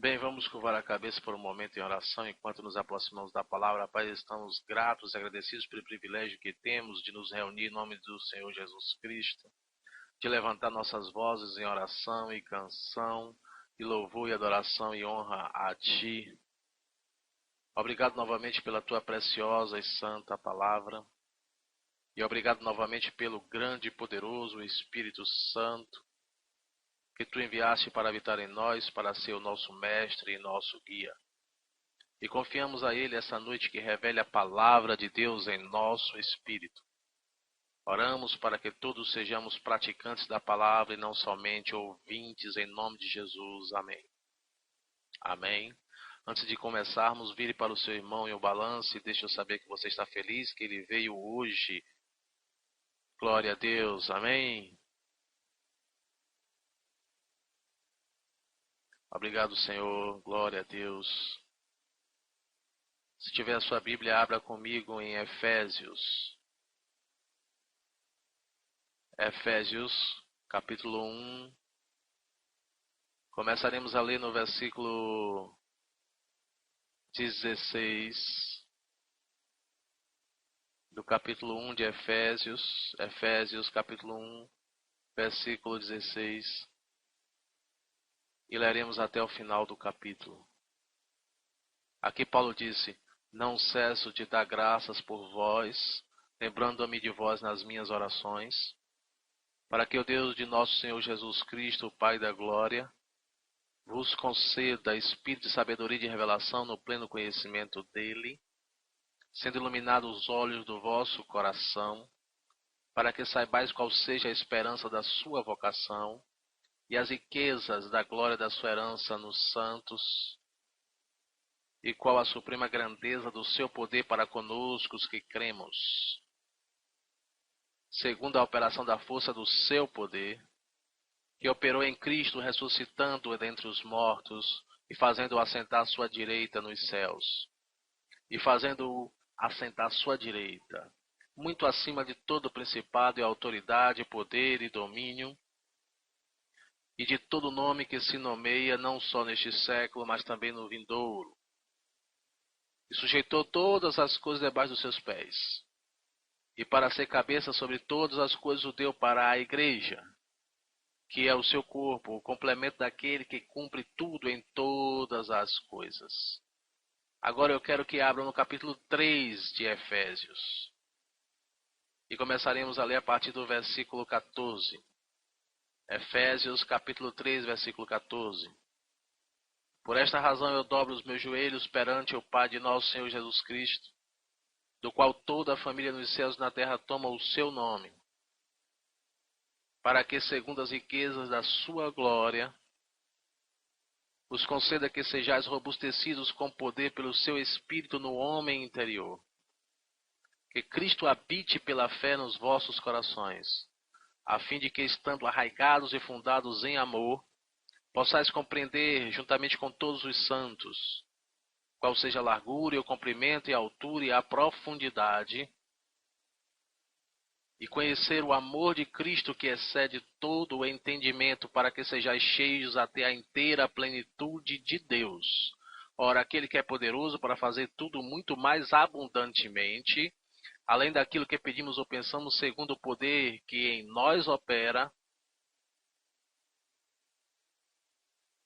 Bem, vamos curvar a cabeça por um momento em oração enquanto nos aproximamos da palavra. Pai, estamos gratos e agradecidos pelo privilégio que temos de nos reunir em nome do Senhor Jesus Cristo, de levantar nossas vozes em oração e canção, e louvor e adoração e honra a Ti. Obrigado novamente pela Tua preciosa e santa palavra, e obrigado novamente pelo grande e poderoso Espírito Santo, que Tu enviaste para habitar em nós, para ser o nosso mestre e nosso guia. E confiamos a Ele essa noite que revele a palavra de Deus em nosso espírito. Oramos para que todos sejamos praticantes da palavra e não somente ouvintes, em nome de Jesus. Amém. Amém. Antes de começarmos, vire para o seu irmão e o balance e deixe eu saber que você está feliz, que ele veio hoje. Glória a Deus. Amém. Obrigado, Senhor. Glória a Deus. Se tiver a sua Bíblia, abra comigo em Efésios. Efésios, capítulo 1. Começaremos a ler no versículo 16 do capítulo 1 de Efésios. Efésios, capítulo 1, versículo 16. E leremos até o final do capítulo. Aqui Paulo disse: Não cesso de dar graças por vós, lembrando-me de vós nas minhas orações, para que o Deus de nosso Senhor Jesus Cristo, o Pai da glória, vos conceda espírito de sabedoria e de revelação no pleno conhecimento dele, sendo iluminados os olhos do vosso coração, para que saibais qual seja a esperança da sua vocação e as riquezas da glória da sua herança nos santos, e qual a suprema grandeza do seu poder para conosco os que cremos, segundo a operação da força do seu poder, que operou em Cristo, ressuscitando-o dentre os mortos e fazendo-o assentar à sua direita nos céus, e fazendo-o assentar à sua direita, muito acima de todo principado e autoridade, poder e domínio, e de todo nome que se nomeia, não só neste século, mas também no vindouro. E sujeitou todas as coisas debaixo dos seus pés. E para ser cabeça sobre todas as coisas o deu para a igreja, que é o seu corpo, o complemento daquele que cumpre tudo em todas as coisas. Agora eu quero que abram no capítulo 3 de Efésios. E começaremos a ler a partir do versículo 14. Efésios capítulo 3, versículo 14. Por esta razão eu dobro os meus joelhos perante o Pai de nosso Senhor Jesus Cristo, do qual toda a família nos céus e na terra toma o seu nome, para que, segundo as riquezas da sua glória, os conceda que sejais robustecidos com poder pelo seu Espírito no homem interior. Que Cristo habite pela fé nos vossos corações, a fim de que, estando arraigados e fundados em amor, possais compreender, juntamente com todos os santos, qual seja a largura e o comprimento e a altura e a profundidade, e conhecer o amor de Cristo que excede todo o entendimento, para que sejais cheios até a inteira plenitude de Deus. Ora, aquele que é poderoso para fazer tudo muito mais abundantemente, além daquilo que pedimos ou pensamos, segundo o poder que em nós opera,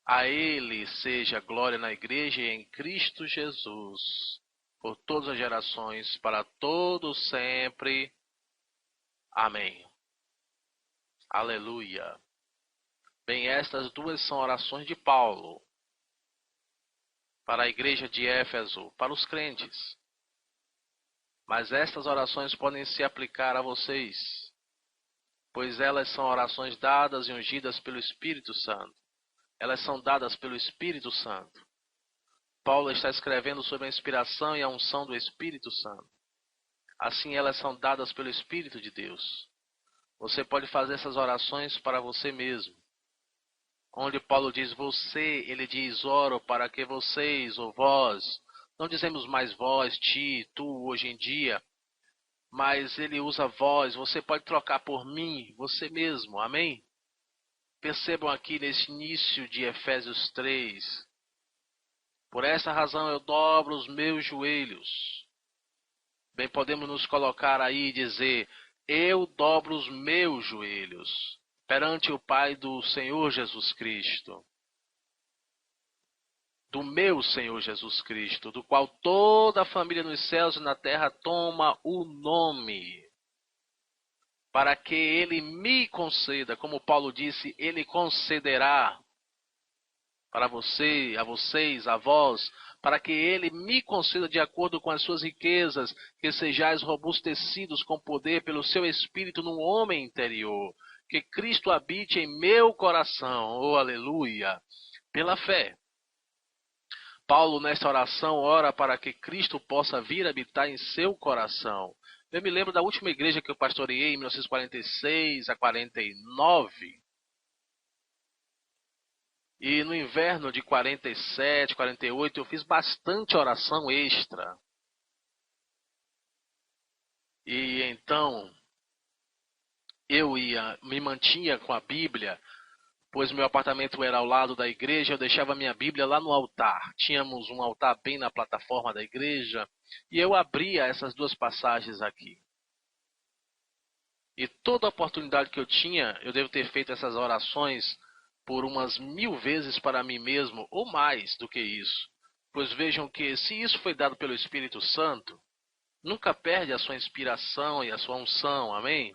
a Ele seja glória na igreja e em Cristo Jesus, por todas as gerações, para todos sempre. Amém. Aleluia. Bem, estas duas são orações de Paulo para a igreja de Éfeso, para os crentes. Mas estas orações podem se aplicar a vocês, pois elas são orações dadas e ungidas pelo Espírito Santo. Elas são dadas pelo Espírito Santo. Paulo está escrevendo sobre a inspiração e a unção do Espírito Santo. Assim elas são dadas pelo Espírito de Deus. Você pode fazer essas orações para você mesmo. Onde Paulo diz você, ele diz oro para que vocês ou vós. Não dizemos mais vós, ti, tu hoje em dia. Mas ele usa vós. Você pode trocar por mim, você mesmo. Amém? Percebam aqui nesse início de Efésios 3, Por essa razão eu dobro os meus joelhos. Bem, podemos nos colocar aí e dizer: eu dobro os meus joelhos perante o Pai do Senhor Jesus Cristo. Do meu Senhor Jesus Cristo, do qual toda a família nos céus e na terra toma o nome, para que ele me conceda, como Paulo disse, ele concederá para você, a vocês, a vós, para que ele me conceda de acordo com as suas riquezas, que sejais robustecidos com poder pelo seu Espírito no homem interior, que Cristo habite em meu coração, oh aleluia, pela fé. Paulo, nesta oração, ora para que Cristo possa vir habitar em seu coração. Eu me lembro da última igreja que eu pastoreei, em 1946 a 49. E no inverno de 47, 48, eu fiz bastante oração extra. E então, eu me mantinha com a Bíblia, pois meu apartamento era ao lado da igreja, eu deixava minha Bíblia lá no altar. Tínhamos um altar bem na plataforma da igreja, e eu abria essas duas passagens aqui. E toda oportunidade que eu tinha, eu devo ter feito essas orações por umas 1000 vezes para mim mesmo, ou mais do que isso. Pois vejam que, se isso foi dado pelo Espírito Santo, nunca perde a sua inspiração e a sua unção, amém?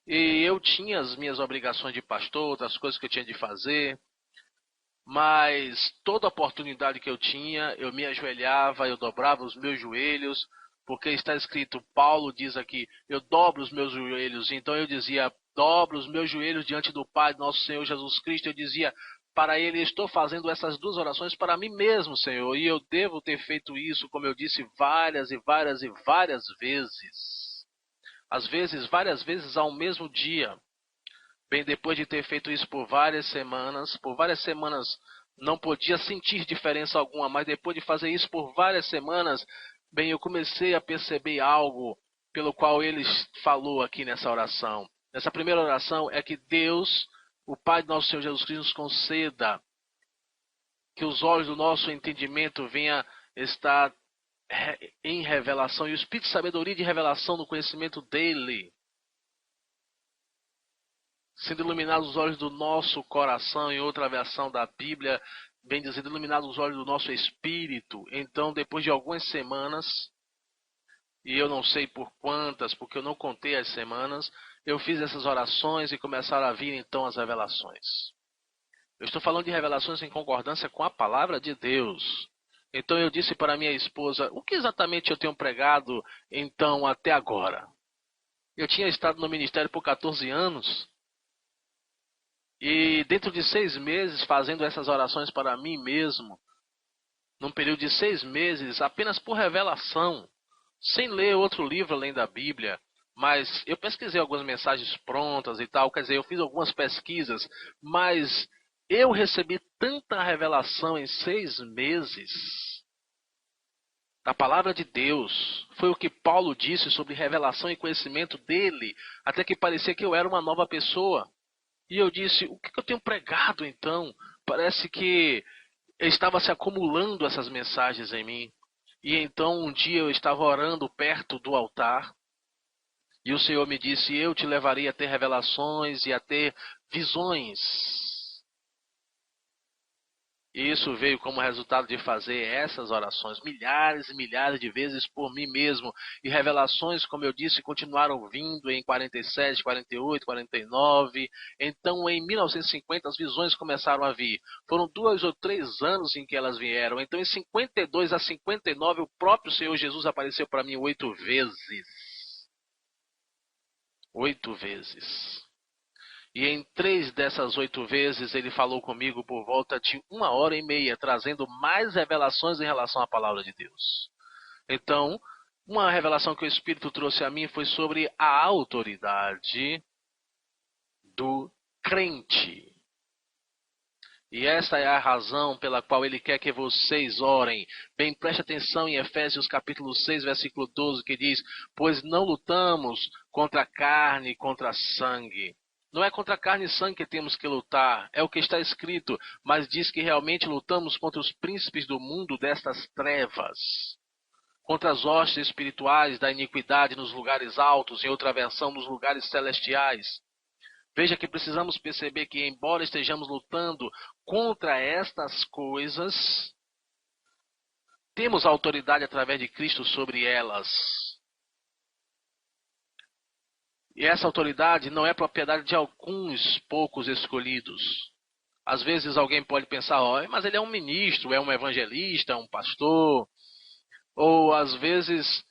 E eu tinha as minhas obrigações de pastor, outras coisas que eu tinha de fazer, mas toda oportunidade que eu tinha, eu me ajoelhava, eu dobrava os meus joelhos, porque está escrito, Paulo diz aqui, eu dobro os meus joelhos. Então eu dizia, dobro os meus joelhos diante do Pai, nosso Senhor Jesus Cristo. Eu dizia para ele, estou fazendo essas duas orações para mim mesmo, Senhor, e eu devo ter feito isso, como eu disse, várias e várias e várias vezes. Às vezes, várias vezes ao mesmo dia. Bem, depois de ter feito isso por várias semanas não podia sentir diferença alguma, mas depois de fazer isso por várias semanas, bem, eu comecei a perceber algo pelo qual ele falou aqui nessa oração. Nessa primeira oração é que Deus, o Pai do nosso Senhor Jesus Cristo, nos conceda que os olhos do nosso entendimento venham estar em revelação, e o Espírito de sabedoria e de revelação no conhecimento dele, sendo iluminados os olhos do nosso coração, em outra versão da Bíblia, bem dizendo, iluminados os olhos do nosso espírito. Então, depois de algumas semanas, e eu não sei por quantas, porque eu não contei as semanas, eu fiz essas orações e começaram a vir então as revelações. Eu estou falando de revelações em concordância com a palavra de Deus. Então eu disse para minha esposa, o que exatamente eu tenho pregado então até agora? Eu tinha estado no ministério por 14 anos. E dentro de 6 meses, fazendo essas orações para mim mesmo, num período de 6 meses, apenas por revelação, sem ler outro livro além da Bíblia, mas eu pesquisei algumas mensagens prontas e tal, quer dizer, eu fiz algumas pesquisas, mas eu recebi tanta revelação em 6 meses da palavra de Deus. Foi o que Paulo disse sobre revelação e conhecimento dele, até que parecia que eu era uma nova pessoa. E eu disse, o que eu tenho pregado então? Parece que estava se acumulando essas mensagens em mim. E então um dia eu estava orando perto do altar, e o Senhor me disse, eu te levarei a ter revelações e a ter visões. E isso veio como resultado de fazer essas orações milhares e milhares de vezes por mim mesmo. E revelações, como eu disse, continuaram vindo em 47, 48, 49. Então, em 1950, as visões começaram a vir. Foram 2 ou 3 anos em que elas vieram. Então, em 52 a 59, o próprio Senhor Jesus apareceu para mim 8 vezes. 8 vezes. E em 3 dessas 8 vezes ele falou comigo por volta de 1h30, trazendo mais revelações em relação à palavra de Deus. Então, uma revelação que o Espírito trouxe a mim foi sobre a autoridade do crente. E essa é a razão pela qual ele quer que vocês orem. Bem, preste atenção em Efésios capítulo 6, versículo 12, que diz, pois não lutamos contra a carne e contra sangue, Não é contra carne e sangue que temos que lutar, é o que está escrito, mas diz que realmente lutamos contra os príncipes do mundo destas trevas, contra as hostes espirituais da iniquidade nos lugares altos, em outra versão, nos lugares celestiais. Veja que precisamos perceber que, embora estejamos lutando contra estas coisas, temos autoridade através de Cristo sobre elas. E essa autoridade não é propriedade de alguns poucos escolhidos. Às vezes alguém pode pensar, mas ele é um ministro, é um evangelista, é um pastor. Ou às vezes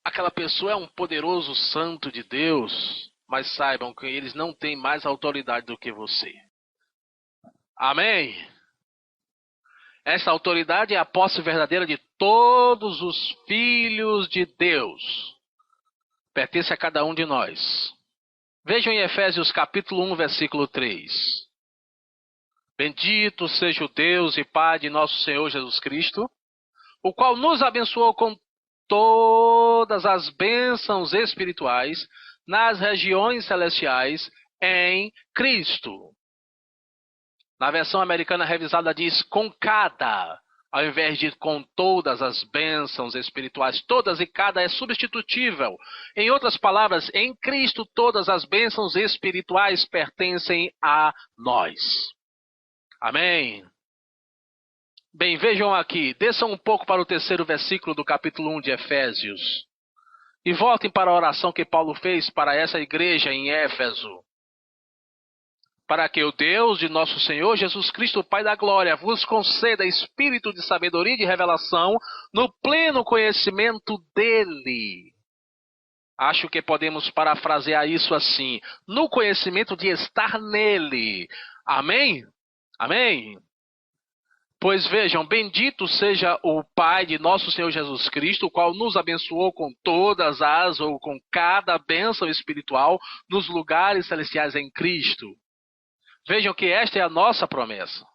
aquela pessoa é um poderoso santo de Deus. Mas saibam que eles não têm mais autoridade do que você. Amém? Essa autoridade é a posse verdadeira de todos os filhos de Deus. Pertence a cada um de nós. Vejam em Efésios capítulo 1, versículo 3. Bendito seja o Deus e Pai de nosso Senhor Jesus Cristo, o qual nos abençoou com todas as bênçãos espirituais nas regiões celestiais em Cristo. Na versão americana revisada diz com cada, ao invés de com todas as bênçãos espirituais. Todas e cada é substitutível. Em outras palavras, em Cristo todas as bênçãos espirituais pertencem a nós. Amém? Bem, vejam aqui, desçam um pouco para o 3º versículo do capítulo 1 de Efésios. E voltem para a oração que Paulo fez para essa igreja em Éfeso. Para que o Deus de nosso Senhor Jesus Cristo, Pai da Glória, vos conceda espírito de sabedoria e de revelação no pleno conhecimento dele. Acho que podemos parafrasear isso assim, no conhecimento de estar nele. Amém? Amém? Pois vejam, bendito seja o Pai de nosso Senhor Jesus Cristo, o qual nos abençoou com todas as ou com cada bênção espiritual nos lugares celestiais em Cristo. Vejam que esta é a nossa promessa.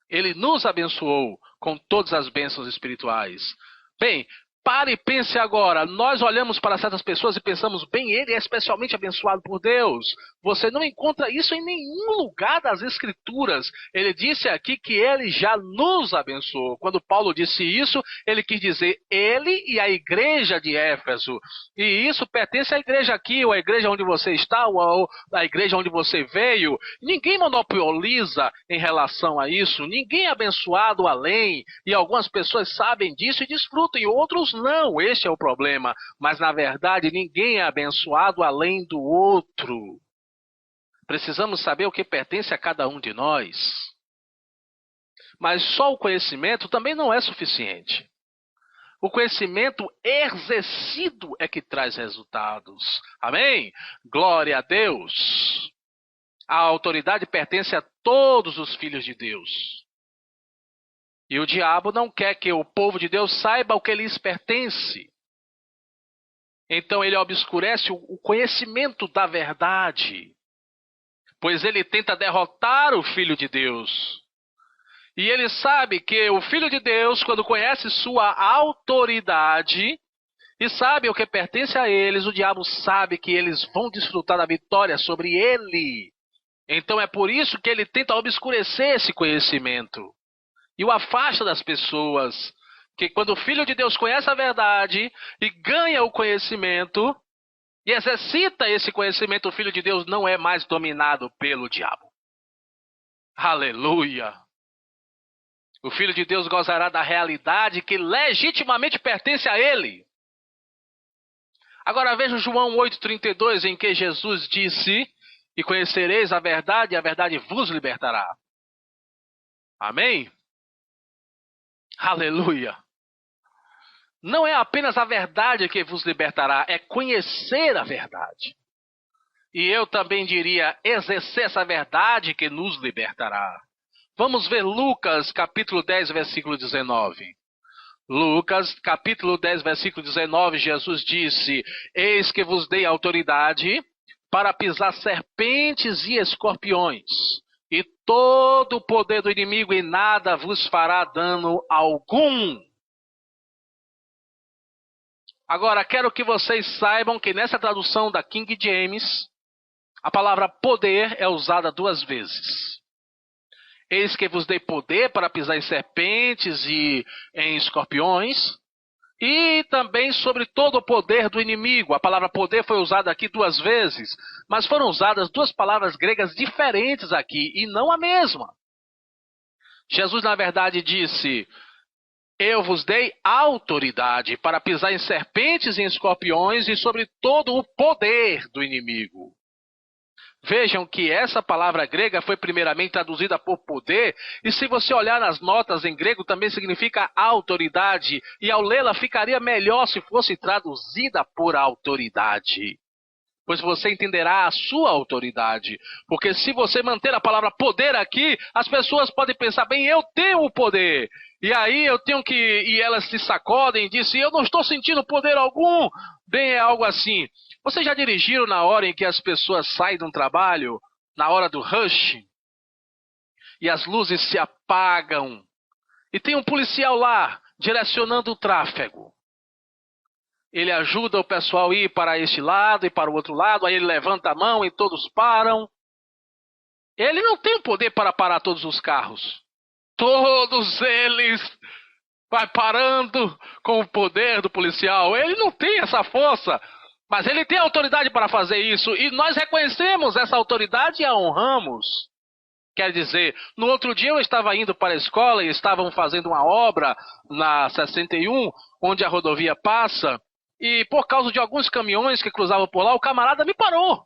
Ele nos abençoou com todas as bênçãos espirituais. Bem, pare e pense agora. Nós olhamos para certas pessoas e pensamos, bem, ele é especialmente abençoado por Deus. Você não encontra isso em nenhum lugar das Escrituras. Ele disse aqui que ele já nos abençoou. Quando Paulo disse isso, ele quis dizer ele e a igreja de Éfeso. E isso pertence à igreja aqui, ou à igreja onde você está, ou à igreja onde você veio. Ninguém monopoliza em relação a isso. Ninguém é abençoado além. E algumas pessoas sabem disso e desfrutam, e outros não. Este é o problema. Mas, na verdade, ninguém é abençoado além do outro. Precisamos saber o que pertence a cada um de nós. Mas só o conhecimento também não é suficiente. O conhecimento exercido é que traz resultados. Amém? Glória a Deus. A autoridade pertence a todos os filhos de Deus. E o diabo não quer que o povo de Deus saiba o que lhes pertence. Então ele obscurece o conhecimento da verdade. Pois ele tenta derrotar o Filho de Deus. E ele sabe que o Filho de Deus, quando conhece sua autoridade e sabe o que pertence a eles, o diabo sabe que eles vão desfrutar da vitória sobre ele. Então é por isso que ele tenta obscurecer esse conhecimento. E o afasta das pessoas. Que quando o Filho de Deus conhece a verdade e ganha o conhecimento e exercita esse conhecimento, o Filho de Deus não é mais dominado pelo diabo. Aleluia! O Filho de Deus gozará da realidade que legitimamente pertence a ele. Agora veja João 8,32, em que Jesus disse, e conhecereis a verdade, e a verdade vos libertará. Amém? Aleluia! Não é apenas a verdade que vos libertará, é conhecer a verdade. E eu também diria, exercer essa verdade que nos libertará. Vamos ver Lucas, capítulo 10, versículo 19. Lucas, capítulo 10, versículo 19, Jesus disse, eis que vos dei autoridade para pisar serpentes e escorpiões, e todo o poder do inimigo, e nada vos fará dano algum. Agora, quero que vocês saibam que nessa tradução da King James, A palavra poder é usada 2 vezes. Eis que vos dei poder para pisar em serpentes e em escorpiões, e também sobre todo o poder do inimigo. A palavra poder foi usada aqui 2 vezes, mas foram usadas 2 palavras gregas diferentes aqui, e não a mesma. Jesus, na verdade, disse: eu vos dei autoridade para pisar em serpentes e em escorpiões e sobre todo o poder do inimigo. Vejam que essa palavra grega foi primeiramente traduzida por poder, e se você olhar nas notas em grego também significa autoridade, e ao lê-la ficaria melhor se fosse traduzida por autoridade. Pois você entenderá a sua autoridade. Porque se você manter a palavra poder aqui, as pessoas podem pensar, bem, eu tenho o poder. E aí eu tenho que... E elas se sacodem e dizem, eu não estou sentindo poder algum. Bem, é algo assim. Vocês já dirigiram na hora em que as pessoas saem de um trabalho, na hora do rush, e as luzes se apagam, e tem um policial lá, direcionando o tráfego. Ele ajuda o pessoal a ir para este lado e para o outro lado, aí ele levanta a mão e todos param. Ele não tem o poder para parar todos os carros. Todos eles vai parando com o poder do policial. Ele não tem essa força. Mas ele tem autoridade para fazer isso, e nós reconhecemos essa autoridade e a honramos. Quer dizer, no outro dia eu estava indo para a escola e estavam fazendo uma obra na 61, onde a rodovia passa, e por causa de alguns caminhões que cruzavam por lá, o camarada me parou.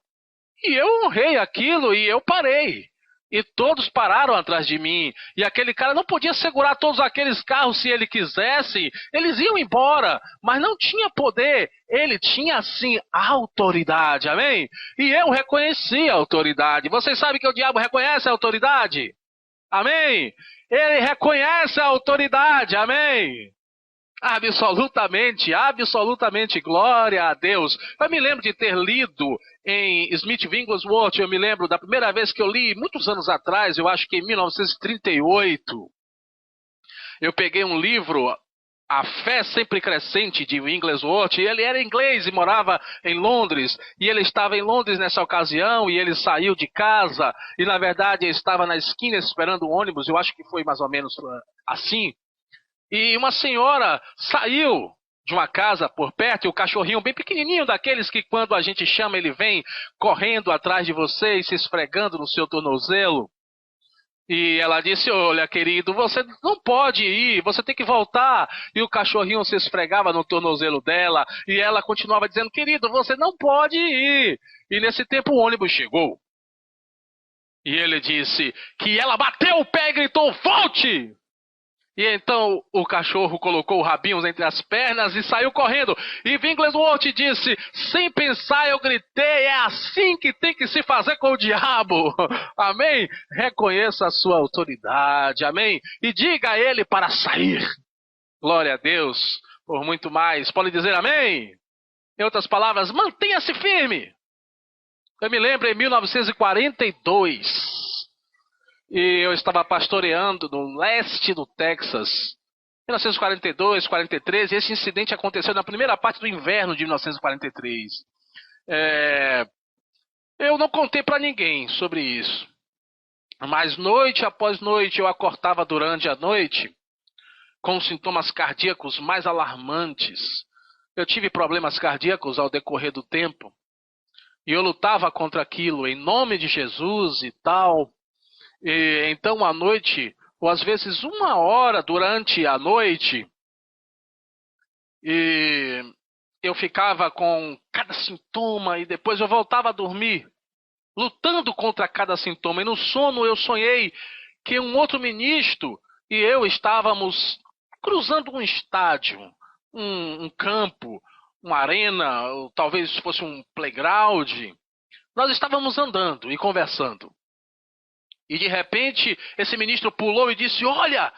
E eu honrei aquilo e eu parei. E todos pararam atrás de mim. E aquele cara não podia segurar todos aqueles carros se ele quisesse. Eles iam embora, mas não tinha poder. Ele tinha, sim, autoridade, amém? E eu reconheci a autoridade. Vocês sabem que o diabo reconhece a autoridade? Amém? Ele reconhece a autoridade, amém? Absolutamente, absolutamente, glória a Deus. Eu me lembro de ter lido em Smith Wigglesworth, eu me lembro da primeira vez que eu li, muitos anos atrás, eu acho que em 1938, eu peguei um livro, A Fé Sempre Crescente, de Wigglesworth, e ele era inglês e morava em Londres, e ele estava em Londres nessa ocasião, e ele saiu de casa, e na verdade ele estava na esquina esperando o ônibus, eu acho que foi mais ou menos assim. E uma senhora saiu de uma casa por perto, e o cachorrinho bem pequenininho, daqueles que quando a gente chama ele vem correndo atrás de você e se esfregando no seu tornozelo. E ela disse, olha querido, você não pode ir, você tem que voltar. E o cachorrinho se esfregava no tornozelo dela, e ela continuava dizendo, querido, você não pode ir. E nesse tempo o ônibus chegou. E ele disse que ela bateu o pé e gritou, volte! E então o cachorro colocou o rabinho entre as pernas e saiu correndo. E Wigglesworth disse, sem pensar eu gritei, é assim que tem que se fazer com o diabo. Amém? Reconheça a sua autoridade, amém? E diga a ele para sair. Glória a Deus por muito mais. Pode dizer amém? Em outras palavras, mantenha-se firme. Eu me lembro em 1942... E eu estava pastoreando no leste do Texas, 1942, 43, e esse incidente aconteceu na primeira parte do inverno de 1943. Eu não contei para ninguém sobre isso, mas noite após noite eu acordava durante a noite com sintomas cardíacos mais alarmantes. Eu tive problemas cardíacos ao decorrer do tempo, e eu lutava contra aquilo em nome de Jesus e tal. E então à noite, ou às vezes 1 hora durante a noite, e eu ficava com cada sintoma e depois eu voltava a dormir, lutando contra cada sintoma. E no sono eu sonhei que um outro ministro e eu estávamos cruzando um estádio, um campo, uma arena, ou talvez fosse um playground. Nós estávamos andando e conversando. E de repente, esse ministro pulou e disse, olha!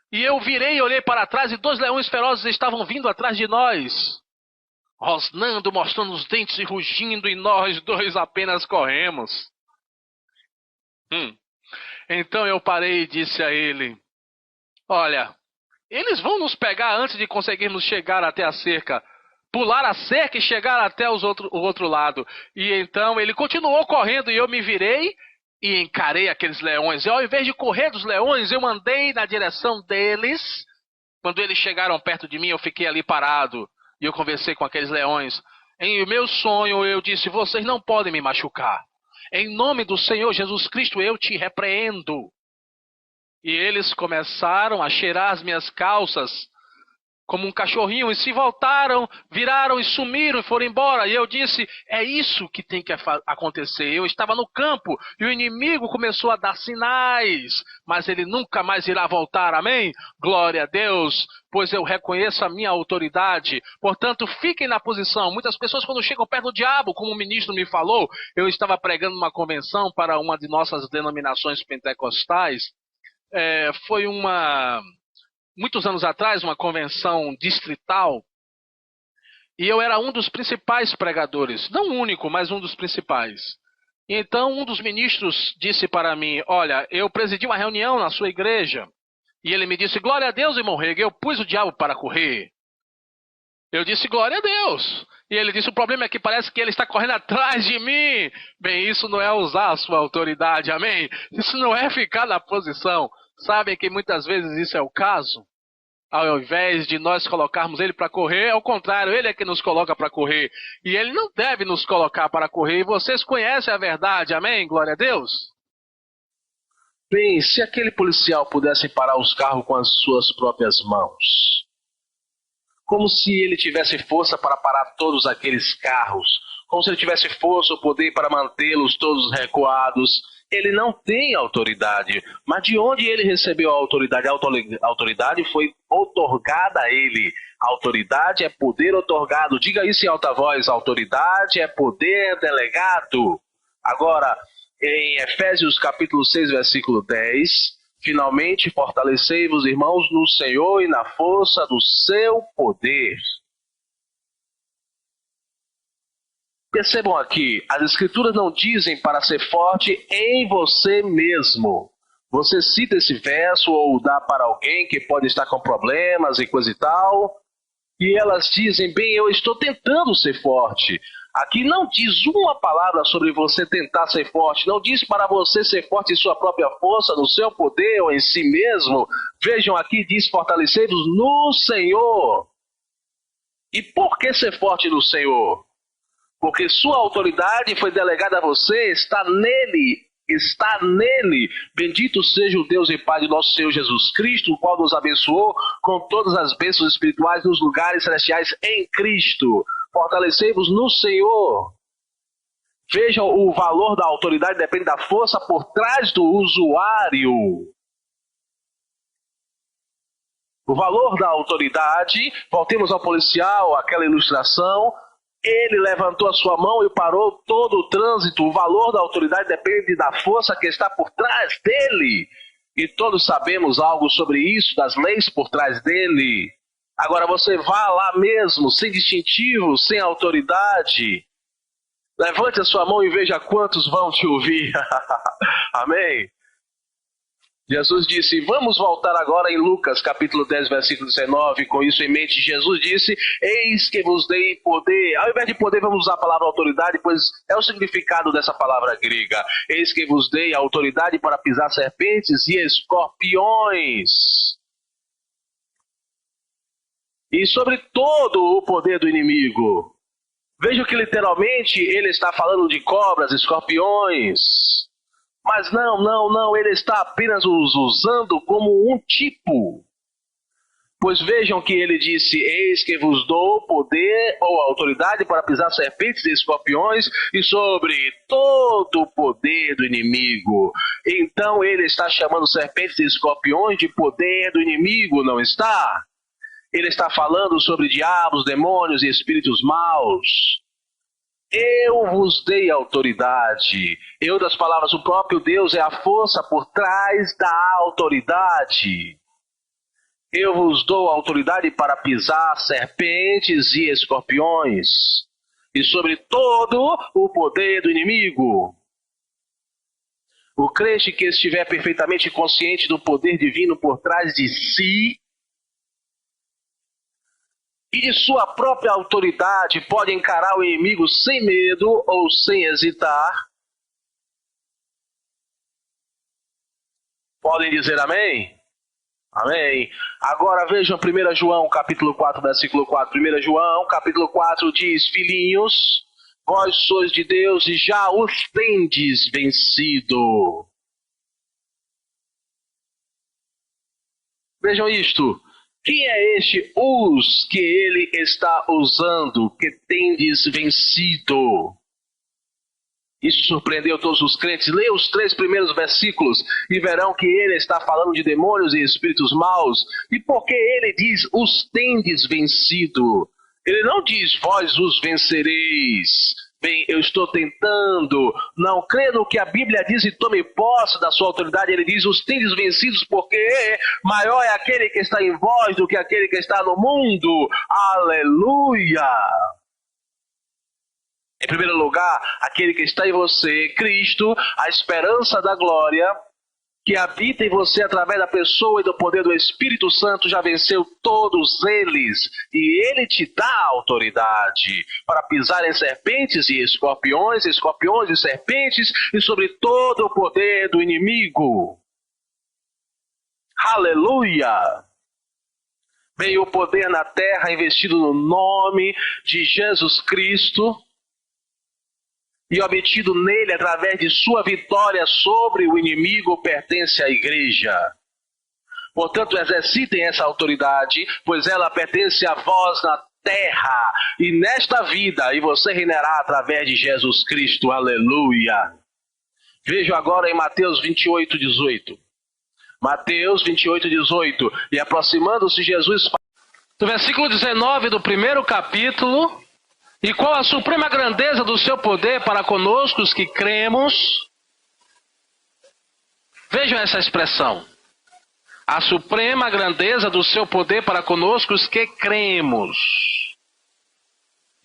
E eu virei e olhei para trás e 2 leões ferozes estavam vindo atrás de nós. Rosnando, mostrando os dentes e rugindo, e nós 2 apenas corremos. Então eu parei e disse a ele, olha, eles vão nos pegar antes de conseguirmos chegar até a cerca. pular a cerca e chegar até o outro lado. E então ele continuou correndo e eu me virei e encarei aqueles leões. E ao invés de correr dos leões, eu andei na direção deles. Quando eles chegaram perto de mim, eu fiquei ali parado e eu conversei com aqueles leões. Em meu sonho eu disse: vocês não podem me machucar. Em nome do Senhor Jesus Cristo eu te repreendo. E eles começaram a cheirar as minhas calças como um cachorrinho, e se voltaram, viraram e sumiram e foram embora. E eu disse: é isso que tem que acontecer. Eu estava no campo e o inimigo começou a dar sinais, mas ele nunca mais irá voltar, amém? Glória a Deus, pois eu reconheço a minha autoridade. Portanto, fiquem na posição. Muitas pessoas, quando chegam perto do diabo, como o ministro me falou, eu estava pregando uma convenção para uma de nossas denominações pentecostais. Foi muitos anos atrás, uma convenção distrital, e eu era um dos principais pregadores, não o único, mas um dos principais. E então um dos ministros disse para mim: olha, eu presidi uma reunião na sua igreja, e ele me disse: glória a Deus, irmão Rega, eu pus o diabo para correr. Eu disse: glória a Deus. E ele disse: o problema é que parece que ele está correndo atrás de mim. Bem, isso não é usar a sua autoridade, amém? Isso não é ficar na posição. Sabem que muitas vezes isso é o caso? Ao invés de nós colocarmos ele para correr, ao contrário, ele é que nos coloca para correr. E ele não deve nos colocar para correr. E vocês conhecem a verdade, amém? Glória a Deus. Bem, se aquele policial pudesse parar os carros com as suas próprias mãos, como se ele tivesse força para parar todos aqueles carros, como se ele tivesse força ou poder para mantê-los todos recuados. Ele não tem autoridade. Mas de onde ele recebeu a autoridade? A autoridade foi outorgada a ele. A autoridade é poder outorgado. Diga isso em alta voz: autoridade é poder delegado. Agora, em Efésios capítulo 6, versículo 10, finalmente fortalecei-vos, irmãos, no Senhor e na força do seu poder. Percebam aqui, as escrituras não dizem para ser forte em você mesmo. Você cita esse verso ou dá para alguém que pode estar com problemas e coisa e tal, e elas dizem: bem, eu estou tentando ser forte. Aqui não diz uma palavra sobre você tentar ser forte, não diz para você ser forte em sua própria força, no seu poder ou em si mesmo. Vejam aqui, diz: fortalecei-vos no Senhor. E por que ser forte no Senhor? Porque sua autoridade foi delegada a você, está nele. Bendito seja o Deus e Pai de nosso Senhor Jesus Cristo, o qual nos abençoou com todas as bênçãos espirituais nos lugares celestiais em Cristo. Fortalecei-vos no Senhor. Vejam, o valor da autoridade depende da força por trás do usuário. O valor da autoridade, voltemos ao policial, aquela ilustração. Ele levantou a sua mão e parou todo o trânsito. O valor da autoridade depende da força que está por trás dele. E todos sabemos algo sobre isso, das leis por trás dele. Agora você vá lá mesmo, sem distintivo, sem autoridade. Levante a sua mão e veja quantos vão te ouvir. Amém? Jesus disse: vamos voltar agora em Lucas capítulo 10, versículo 19, com isso em mente. Jesus disse: eis que vos dei poder. Ao invés de poder, vamos usar a palavra autoridade, pois é o significado dessa palavra grega. Eis que vos dei autoridade para pisar serpentes e escorpiões, e sobre todo o poder do inimigo. Veja que literalmente ele está falando de cobras, escorpiões. Mas não, ele está apenas os usando como um tipo. Pois vejam que ele disse: eis que vos dou poder ou autoridade para pisar serpentes e escorpiões e sobre todo o poder do inimigo. Então ele está chamando serpentes e escorpiões de poder do inimigo, não está? Ele está falando sobre diabos, demônios e espíritos maus. Eu vos dei autoridade. Em outras palavras, o próprio Deus é a força por trás da autoridade. Eu vos dou autoridade para pisar serpentes e escorpiões, e sobre todo o poder do inimigo. O crente que estiver perfeitamente consciente do poder divino por trás de si, e de sua própria autoridade pode encarar o inimigo sem medo ou sem hesitar? Podem dizer amém? Amém. Agora vejam 1 João capítulo 4, versículo 4. 1 João capítulo 4 diz: Filhinhos, vós sois de Deus e já os tendes vencido. Vejam isto. Quem é este os que ele está usando, que tendes vencido? Isso surpreendeu todos os crentes. Leiam os 3 primeiros versículos e verão que ele está falando de demônios e espíritos maus. E por que ele diz, os tendes vencido? Ele não diz, vós os vencereis. Bem, eu estou tentando. Não crê no que a Bíblia diz e tome posse da sua autoridade. Ele diz, os tendes vencidos, porque maior é aquele que está em vós do que aquele que está no mundo. Aleluia! Em primeiro lugar, aquele que está em você, Cristo, a esperança da glória, que habita em você através da pessoa e do poder do Espírito Santo, já venceu todos eles. E ele te dá autoridade para pisar em serpentes e escorpiões e serpentes, e sobre todo o poder do inimigo. Aleluia! Bem, o poder na terra investido no nome de Jesus Cristo, e obtido nele através de sua vitória sobre o inimigo, pertence à igreja. Portanto, exercitem essa autoridade, pois ela pertence a vós na terra e nesta vida, e você reinará através de Jesus Cristo. Aleluia! Vejo agora em Mateus 28, 18. Mateus 28, 18. E aproximando-se Jesus, do versículo 19 do primeiro capítulo, e qual a suprema grandeza do seu poder para conosco os que cremos? Vejam essa expressão. A suprema grandeza do seu poder para conosco os que cremos.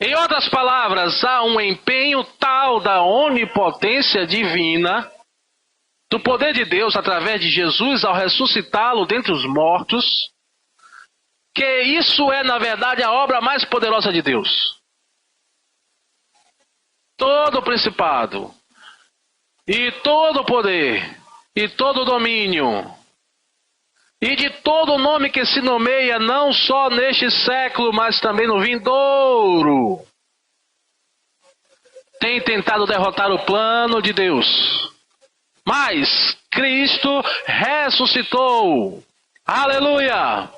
Em outras palavras, há um empenho tal da onipotência divina, do poder de Deus através de Jesus ao ressuscitá-lo dentre os mortos, que isso é, na verdade, a obra mais poderosa de Deus. Todo o principado, e todo o poder, e todo o domínio, e de todo o nome que se nomeia, não só neste século, mas também no vindouro, tem tentado derrotar o plano de Deus. Mas Cristo ressuscitou. Aleluia!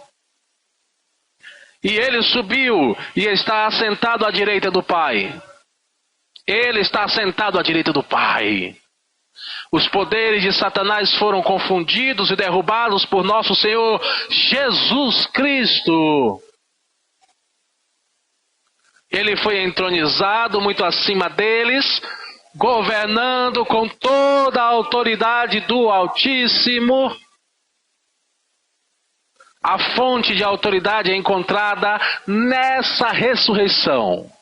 E ele subiu e está assentado à direita do Pai. Ele está sentado à direita do Pai. Os poderes de Satanás foram confundidos e derrubados por nosso Senhor Jesus Cristo. Ele foi entronizado muito acima deles, governando com toda a autoridade do Altíssimo. A fonte de autoridade é encontrada nessa ressurreição.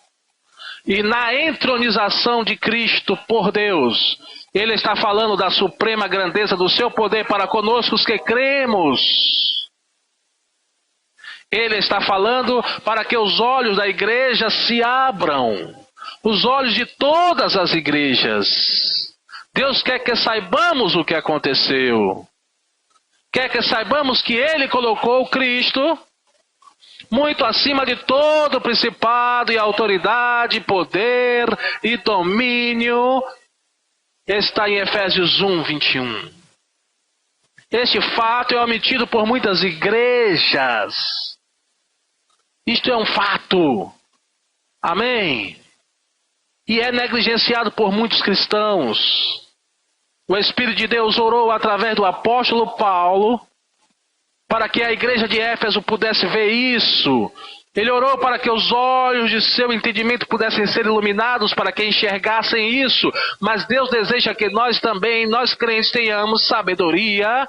E na entronização de Cristo por Deus, ele está falando da suprema grandeza do seu poder para conosco os que cremos. Ele está falando para que os olhos da igreja se abram, os olhos de todas as igrejas. Deus quer que saibamos o que aconteceu. Quer que saibamos que ele colocou Cristo muito acima de todo principado e autoridade, poder e domínio. Está em Efésios 1, 21. Este fato é omitido por muitas igrejas. Isto é um fato. Amém? E é negligenciado por muitos cristãos. O Espírito de Deus orou através do apóstolo Paulo para que a igreja de Éfeso pudesse ver isso. Ele orou para que os olhos de seu entendimento pudessem ser iluminados, para que enxergassem isso. Mas Deus deseja que nós também, nós crentes, tenhamos sabedoria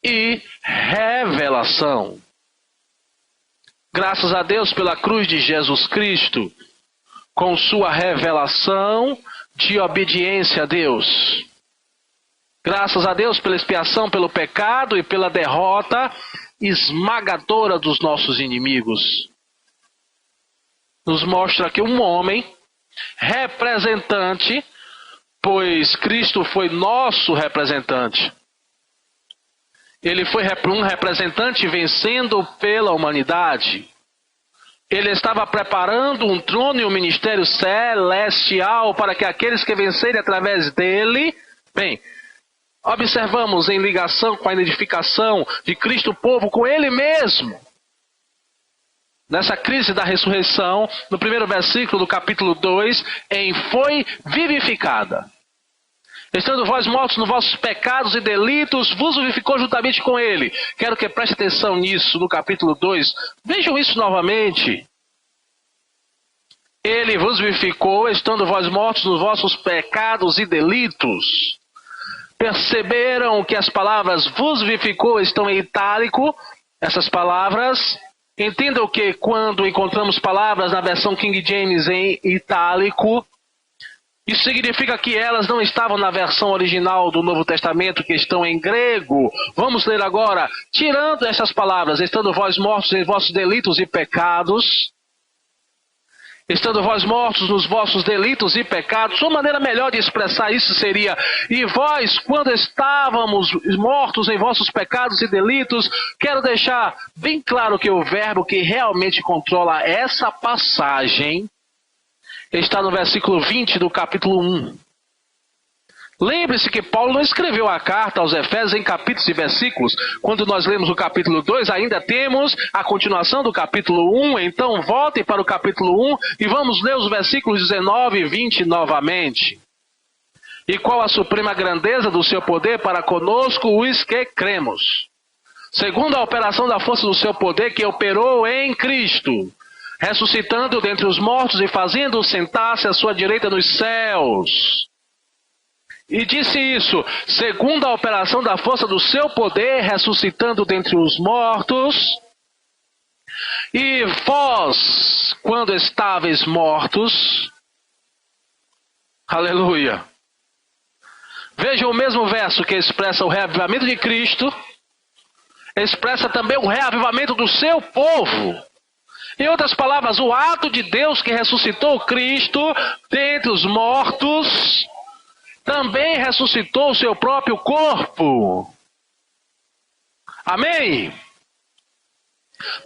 e revelação. Graças a Deus pela cruz de Jesus Cristo, com sua revelação de obediência a Deus. Graças a Deus pela expiação pelo pecado e pela derrota esmagadora dos nossos inimigos. nos mostra que um homem representante, pois Cristo foi nosso representante. Ele foi um representante vencendo pela humanidade. Ele estava preparando um trono e um ministério celestial para que aqueles que vencerem através dele... Bem, observamos em ligação com a identificação de Cristo, o povo, com ele mesmo. Nessa crise da ressurreição, no primeiro versículo do capítulo 2, em foi vivificada. Estando vós mortos nos vossos pecados e delitos, vos vivificou juntamente com ele. Quero que preste atenção nisso, no capítulo 2. Vejam isso novamente. Ele vos vivificou, estando vós mortos nos vossos pecados e delitos. Perceberam que as palavras vos vivificou estão em itálico? Essas palavras... Entendam que quando encontramos palavras na versão King James em itálico, isso significa que elas não estavam na versão original do Novo Testamento, que estão em grego. Vamos ler agora. Tirando essas palavras, estando vós mortos em vossos delitos e pecados, estando vós mortos nos vossos delitos e pecados, uma maneira melhor de expressar isso seria: e vós, quando estávamos mortos em vossos pecados e delitos. Quero deixar bem claro que o verbo que realmente controla essa passagem está no versículo 20 do capítulo 1. Lembre-se que Paulo não escreveu a carta aos Efésios em capítulos e versículos. Quando nós lemos o capítulo 2, ainda temos a continuação do capítulo 1. Então voltem para o capítulo 1 e vamos ler os versículos 19 e 20 novamente. E qual a suprema grandeza do seu poder para conosco, os que cremos? Segundo a operação da força do seu poder que operou em Cristo, ressuscitando dentre os mortos e fazendo-o sentar-se à sua direita nos céus. E disse isso, segundo a operação da força do seu poder, ressuscitando dentre os mortos. E vós, quando estáveis mortos... Aleluia! Vejam o mesmo verso que expressa o reavivamento de Cristo, expressa também o reavivamento do seu povo. Em outras palavras, o ato de Deus que ressuscitou Cristo dentre os mortos... também ressuscitou o seu próprio corpo. Amém?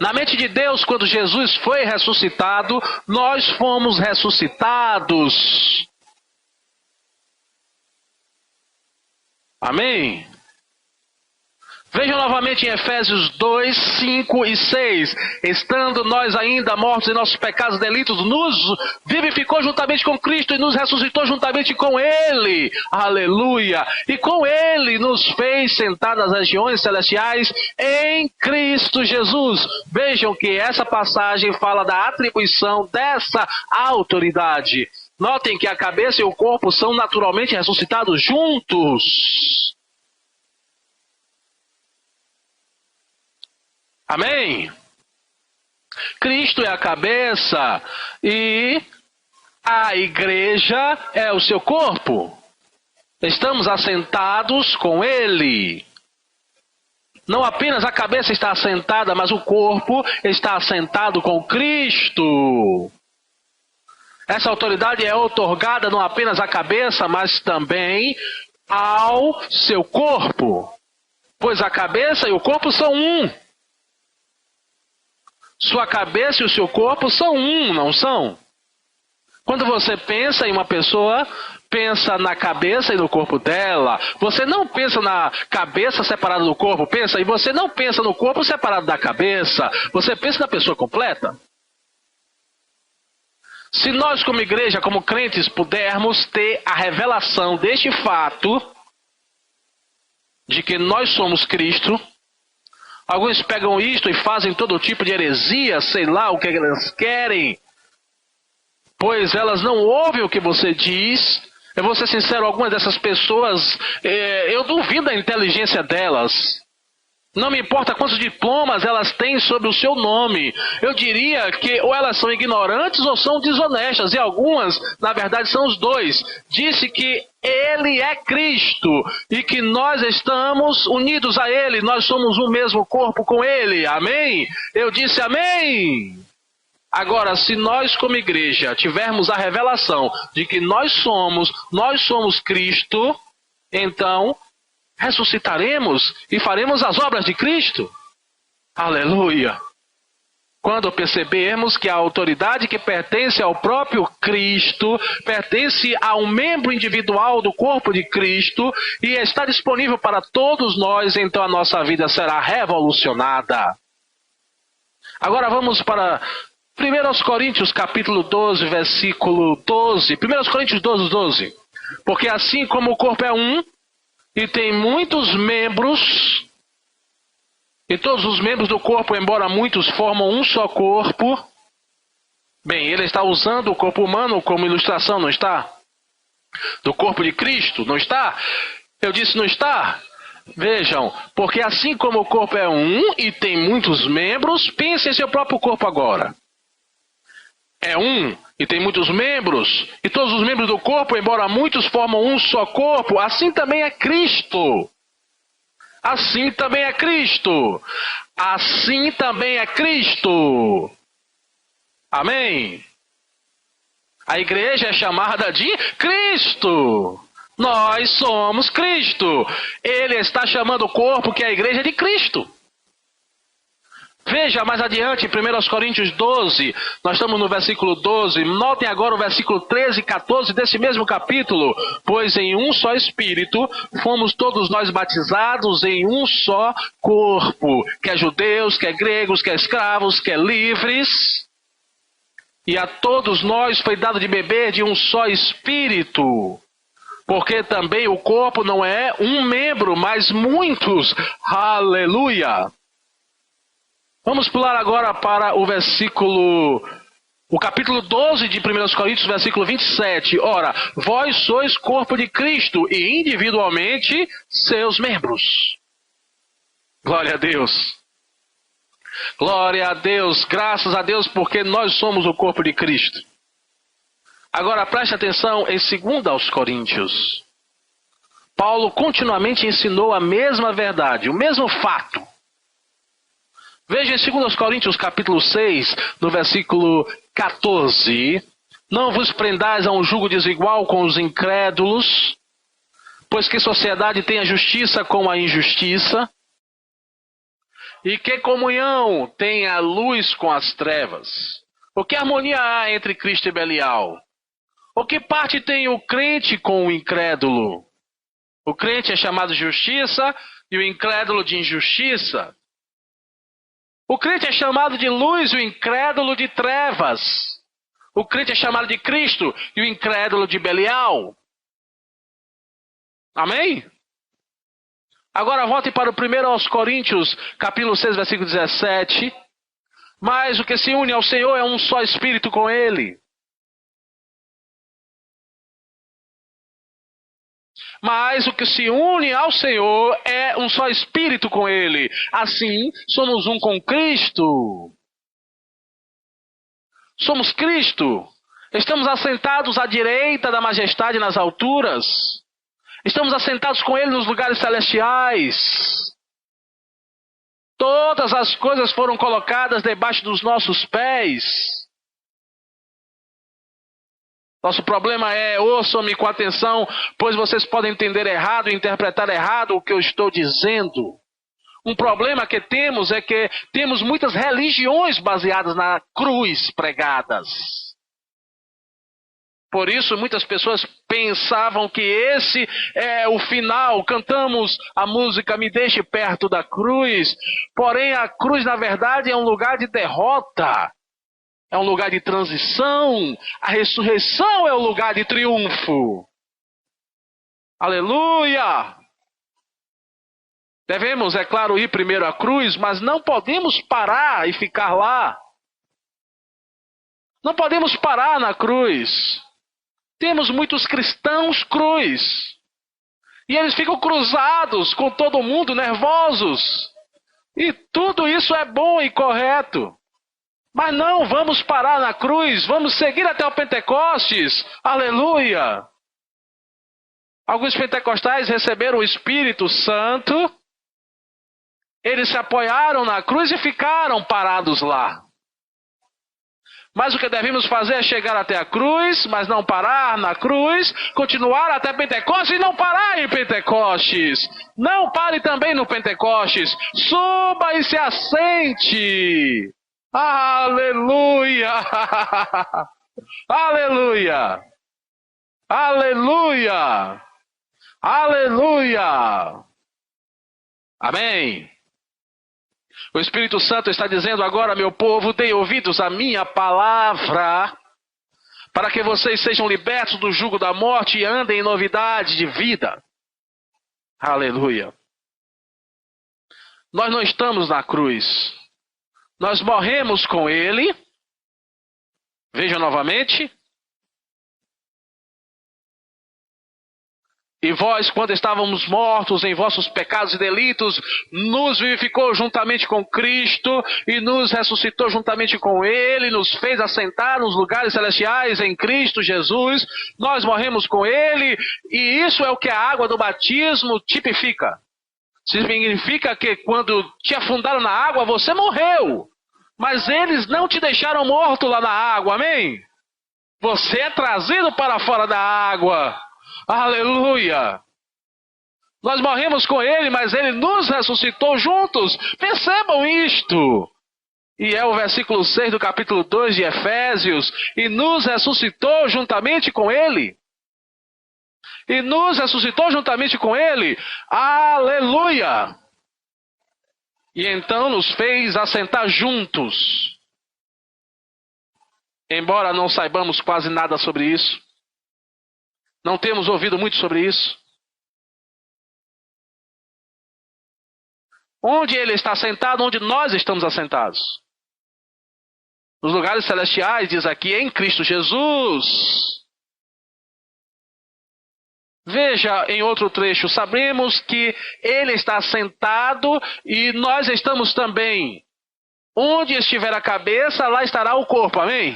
Na mente de Deus, quando Jesus foi ressuscitado, nós fomos ressuscitados. Amém? Vejam novamente em Efésios 2, 5 e 6. Estando nós ainda mortos em nossos pecados e delitos, nos vivificou juntamente com Cristo e nos ressuscitou juntamente com Ele. Aleluia! E com Ele nos fez sentar nas regiões celestiais em Cristo Jesus. Vejam que essa passagem fala da atribuição dessa autoridade. Notem que a cabeça e o corpo são naturalmente ressuscitados juntos. Amém? Cristo é a cabeça e a igreja é o seu corpo. Estamos assentados com Ele. Não apenas a cabeça está assentada, mas o corpo está assentado com Cristo. Essa autoridade é outorgada não apenas à cabeça, mas também ao seu corpo. Pois a cabeça e o corpo são um. Sua cabeça e o seu corpo são um, não são? Quando você pensa em uma pessoa, pensa na cabeça e no corpo dela. Você não pensa na cabeça separada do corpo, pensa, e você não pensa no corpo separado da cabeça. Você pensa na pessoa completa. Se nós, como igreja, como crentes, pudermos ter a revelação deste fato, de que nós somos Cristo, alguns pegam isto e fazem todo tipo de heresia, sei lá o que elas querem, pois elas não ouvem o que você diz. Eu vou ser sincero, algumas dessas pessoas, eu duvido da inteligência delas. Não me importa quantos diplomas elas têm sobre o seu nome. Eu diria que ou elas são ignorantes ou são desonestas. E algumas, na verdade, são os dois. Disse que Ele é Cristo e que nós estamos unidos a Ele. Nós somos um mesmo corpo com Ele. Amém? Eu disse amém. Agora, se nós como igreja tivermos a revelação de que nós somos Cristo, então ressuscitaremos e faremos as obras de Cristo. Aleluia! Quando percebermos que a autoridade que pertence ao próprio Cristo pertence a um membro individual do corpo de Cristo e está disponível para todos nós, então a nossa vida será revolucionada. Agora vamos para 1 Coríntios capítulo 12, versículo 12. 1 Coríntios 12, 12. Porque assim como o corpo é um e tem muitos membros, e todos os membros do corpo, embora muitos, formam um só corpo. Bem, ele está usando o corpo humano como ilustração, não está? Do corpo de Cristo, não está? Eu disse não está? Vejam, porque assim como o corpo é um e tem muitos membros, pense em seu próprio corpo agora. É um e tem muitos membros, e todos os membros do corpo, embora muitos, formam um só corpo, assim também é Cristo. Assim também é Cristo. Assim também é Cristo. Amém? A igreja é chamada de Cristo. Nós somos Cristo. Ele está chamando o corpo que é a igreja de Cristo. Veja mais adiante, em 1 Coríntios 12, nós estamos no versículo 12, notem agora o versículo 13 e 14 desse mesmo capítulo. Pois em um só Espírito fomos todos nós batizados em um só corpo, quer judeus, quer gregos, quer escravos, quer livres. E a todos nós foi dado de beber de um só Espírito. Porque também o corpo não é um membro, mas muitos. Aleluia! Vamos pular agora para o capítulo 12 de 1 Coríntios, versículo 27. Ora, vós sois corpo de Cristo e individualmente seus membros. Glória a Deus. Glória a Deus, graças a Deus, porque nós somos o corpo de Cristo. Agora preste atenção em 2 Coríntios. Paulo continuamente ensinou a mesma verdade, o mesmo fato. Veja em 2 Coríntios capítulo 6, no versículo 14. Não vos prendais a um jugo desigual com os incrédulos, pois que sociedade tem a justiça com a injustiça? E que comunhão tem a luz com as trevas? O que harmonia há entre Cristo e Belial? O que parte tem o crente com o incrédulo? O crente é chamado de justiça e o incrédulo de injustiça. O crente é chamado de luz e o incrédulo de trevas. O crente é chamado de Cristo e o incrédulo de Belial. Amém? Agora volte para o 1 Coríntios, capítulo 6, versículo 17. Mas o que se une ao Senhor é um só Espírito com Ele. Mas o que se une ao Senhor é um só Espírito com Ele. Assim, somos um com Cristo. Somos Cristo. Estamos assentados à direita da majestade nas alturas. Estamos assentados com Ele nos lugares celestiais. Todas as coisas foram colocadas debaixo dos nossos pés. Nosso problema é, ouçam-me com atenção, pois vocês podem entender errado e interpretar errado o que eu estou dizendo. Um problema que temos é que temos muitas religiões baseadas na cruz pregadas. Por isso, muitas pessoas pensavam que esse é o final. Cantamos a música Me Deixe Perto da Cruz. Porém, a cruz, na verdade, é um lugar de derrota. É um lugar de transição. A ressurreição é o lugar de triunfo. Aleluia! Devemos, é claro, ir primeiro à cruz, mas não podemos parar e ficar lá. Não podemos parar na cruz. Temos muitos cristãos cruz. E eles ficam cruzados com todo mundo, nervosos. E tudo isso é bom e correto. Mas não vamos parar na cruz, vamos seguir até o Pentecostes. Aleluia! Alguns pentecostais receberam o Espírito Santo. Eles se apoiaram na cruz e ficaram parados lá. Mas o que devemos fazer é chegar até a cruz, mas não parar na cruz, continuar até Pentecostes e não parar em Pentecostes. Não pare também no Pentecostes. Suba e se assente. Aleluia! Aleluia! Aleluia! Aleluia! Amém! O Espírito Santo está dizendo agora, meu povo, deem ouvidos à minha palavra, para que vocês sejam libertos do jugo da morte e andem em novidade de vida. Aleluia! Nós não estamos na cruz. Nós morremos com Ele. Vejam novamente. E vós, quando estávamos mortos em vossos pecados e delitos, nos vivificou juntamente com Cristo e nos ressuscitou juntamente com Ele, nos fez assentar nos lugares celestiais em Cristo Jesus. Nós morremos com Ele e isso é o que a água do batismo tipifica. Significa que quando te afundaram na água, você morreu. Mas eles não te deixaram morto lá na água, amém? Você é trazido para fora da água. Aleluia! Nós morremos com Ele, mas Ele nos ressuscitou juntos. Percebam isto. E é o versículo 6 do capítulo 2 de Efésios. E nos ressuscitou juntamente com Ele. E nos ressuscitou juntamente com Ele. Aleluia! E então nos fez assentar juntos. Embora não saibamos quase nada sobre isso. Não temos ouvido muito sobre isso. Onde Ele está sentado, onde nós estamos assentados? Nos lugares celestiais, diz aqui, em Cristo Jesus. Veja em outro trecho, sabemos que Ele está sentado e nós estamos também. Onde estiver a cabeça, lá estará o corpo, amém?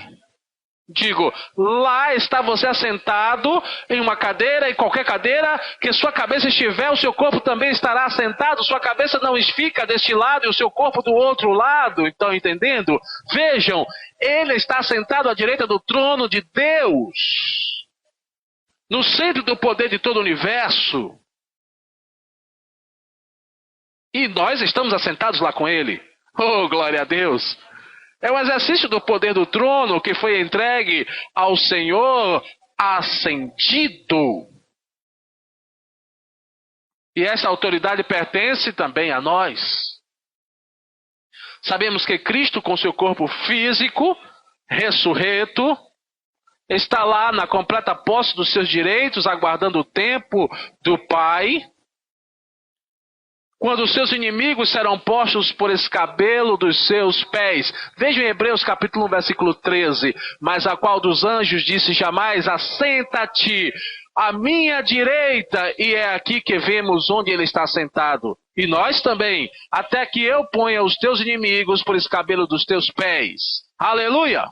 Digo, lá está você assentado em uma cadeira, em qualquer cadeira, que sua cabeça estiver, o seu corpo também estará assentado, sua cabeça não fica deste lado e o seu corpo do outro lado, estão entendendo? Vejam, Ele está sentado à direita do trono de Deus, no centro do poder de todo o universo, e nós estamos assentados lá com Ele. Oh, glória a Deus! É um exercício do poder do trono que foi entregue ao Senhor ascendido. E essa autoridade pertence também a nós. Sabemos que Cristo, com seu corpo físico, ressurreto, está lá na completa posse dos seus direitos, aguardando o tempo do Pai, quando os seus inimigos serão postos por escabelo dos seus pés. Vejam em Hebreus capítulo 1, versículo 13. Mas a qual dos anjos disse jamais, assenta-te à minha direita, e é aqui que vemos onde ele está sentado. E nós também, até que eu ponha os teus inimigos por escabelo dos teus pés. Aleluia!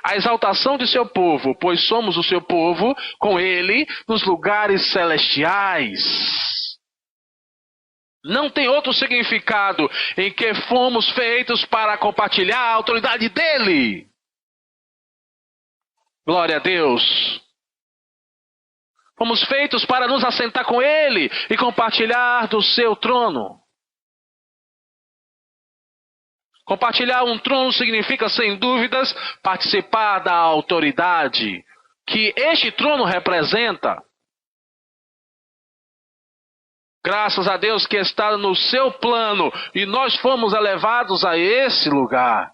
A exaltação de seu povo, pois somos o seu povo, com ele, nos lugares celestiais. Não tem outro significado em que fomos feitos para compartilhar a autoridade dele. Glória a Deus. Fomos feitos para nos assentar com ele e compartilhar do seu trono. Compartilhar um trono significa, sem dúvidas, participar da autoridade que este trono representa. Graças a Deus que está no seu plano e nós fomos elevados a esse lugar,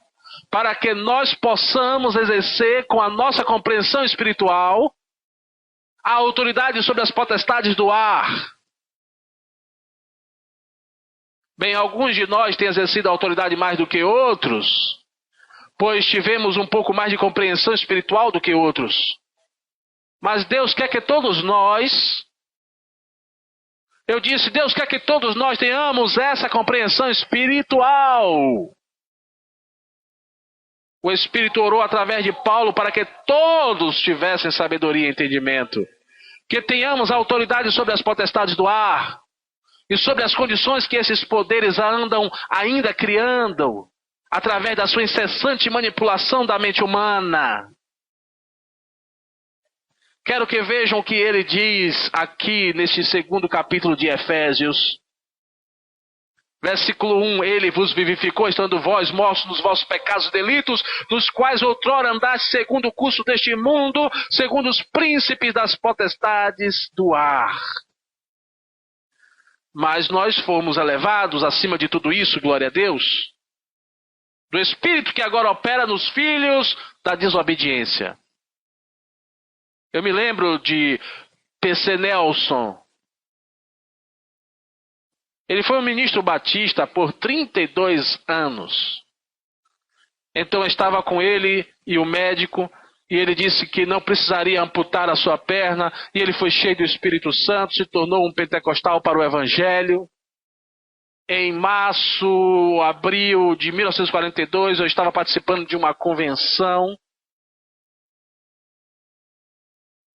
para que nós possamos exercer com a nossa compreensão espiritual a autoridade sobre as potestades do ar. Bem, alguns de nós têm exercido a autoridade mais do que outros, pois tivemos um pouco mais de compreensão espiritual do que outros. Mas Deus quer que todos nós... Deus quer que todos nós tenhamos essa compreensão espiritual. O Espírito orou através de Paulo para que todos tivessem sabedoria e entendimento. Que tenhamos autoridade sobre as potestades do ar e sobre as condições que esses poderes andam ainda criando. através da sua incessante manipulação da mente humana. Quero que vejam o que ele diz aqui neste 2º capítulo de Efésios. Versículo 1, ele vos vivificou, estando vós mortos nos vossos pecados e delitos, nos quais outrora andaste segundo o curso deste mundo, segundo os príncipes das potestades do ar. Mas nós fomos elevados acima de tudo isso, glória a Deus, do Espírito que agora opera nos filhos da desobediência. Eu me lembro de P.C. Nelson. Ele foi um ministro batista por 32 anos. Então eu estava com ele e o médico, e ele disse que não precisaria amputar a sua perna, e ele foi cheio do Espírito Santo, se tornou um pentecostal para o Evangelho. Em março, abril de 1942, eu estava participando de uma convenção,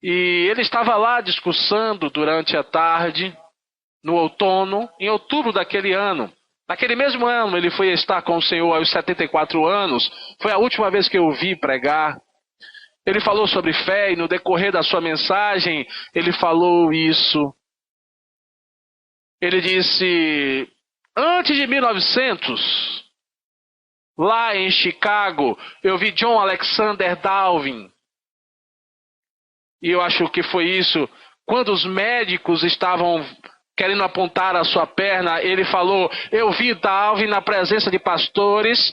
e ele estava lá discursando durante a tarde, no outono, em outubro daquele ano. Naquele mesmo ano, ele foi estar com o Senhor aos 74 anos. Foi a última vez que eu o vi pregar. Ele falou sobre fé e no decorrer da sua mensagem, ele falou isso. Ele disse, antes de 1900, lá em Chicago, eu vi John Alexander Dowie. E eu acho que foi isso. Quando os médicos estavam querendo apontar a sua perna, ele falou, eu vi Dowie na presença de pastores,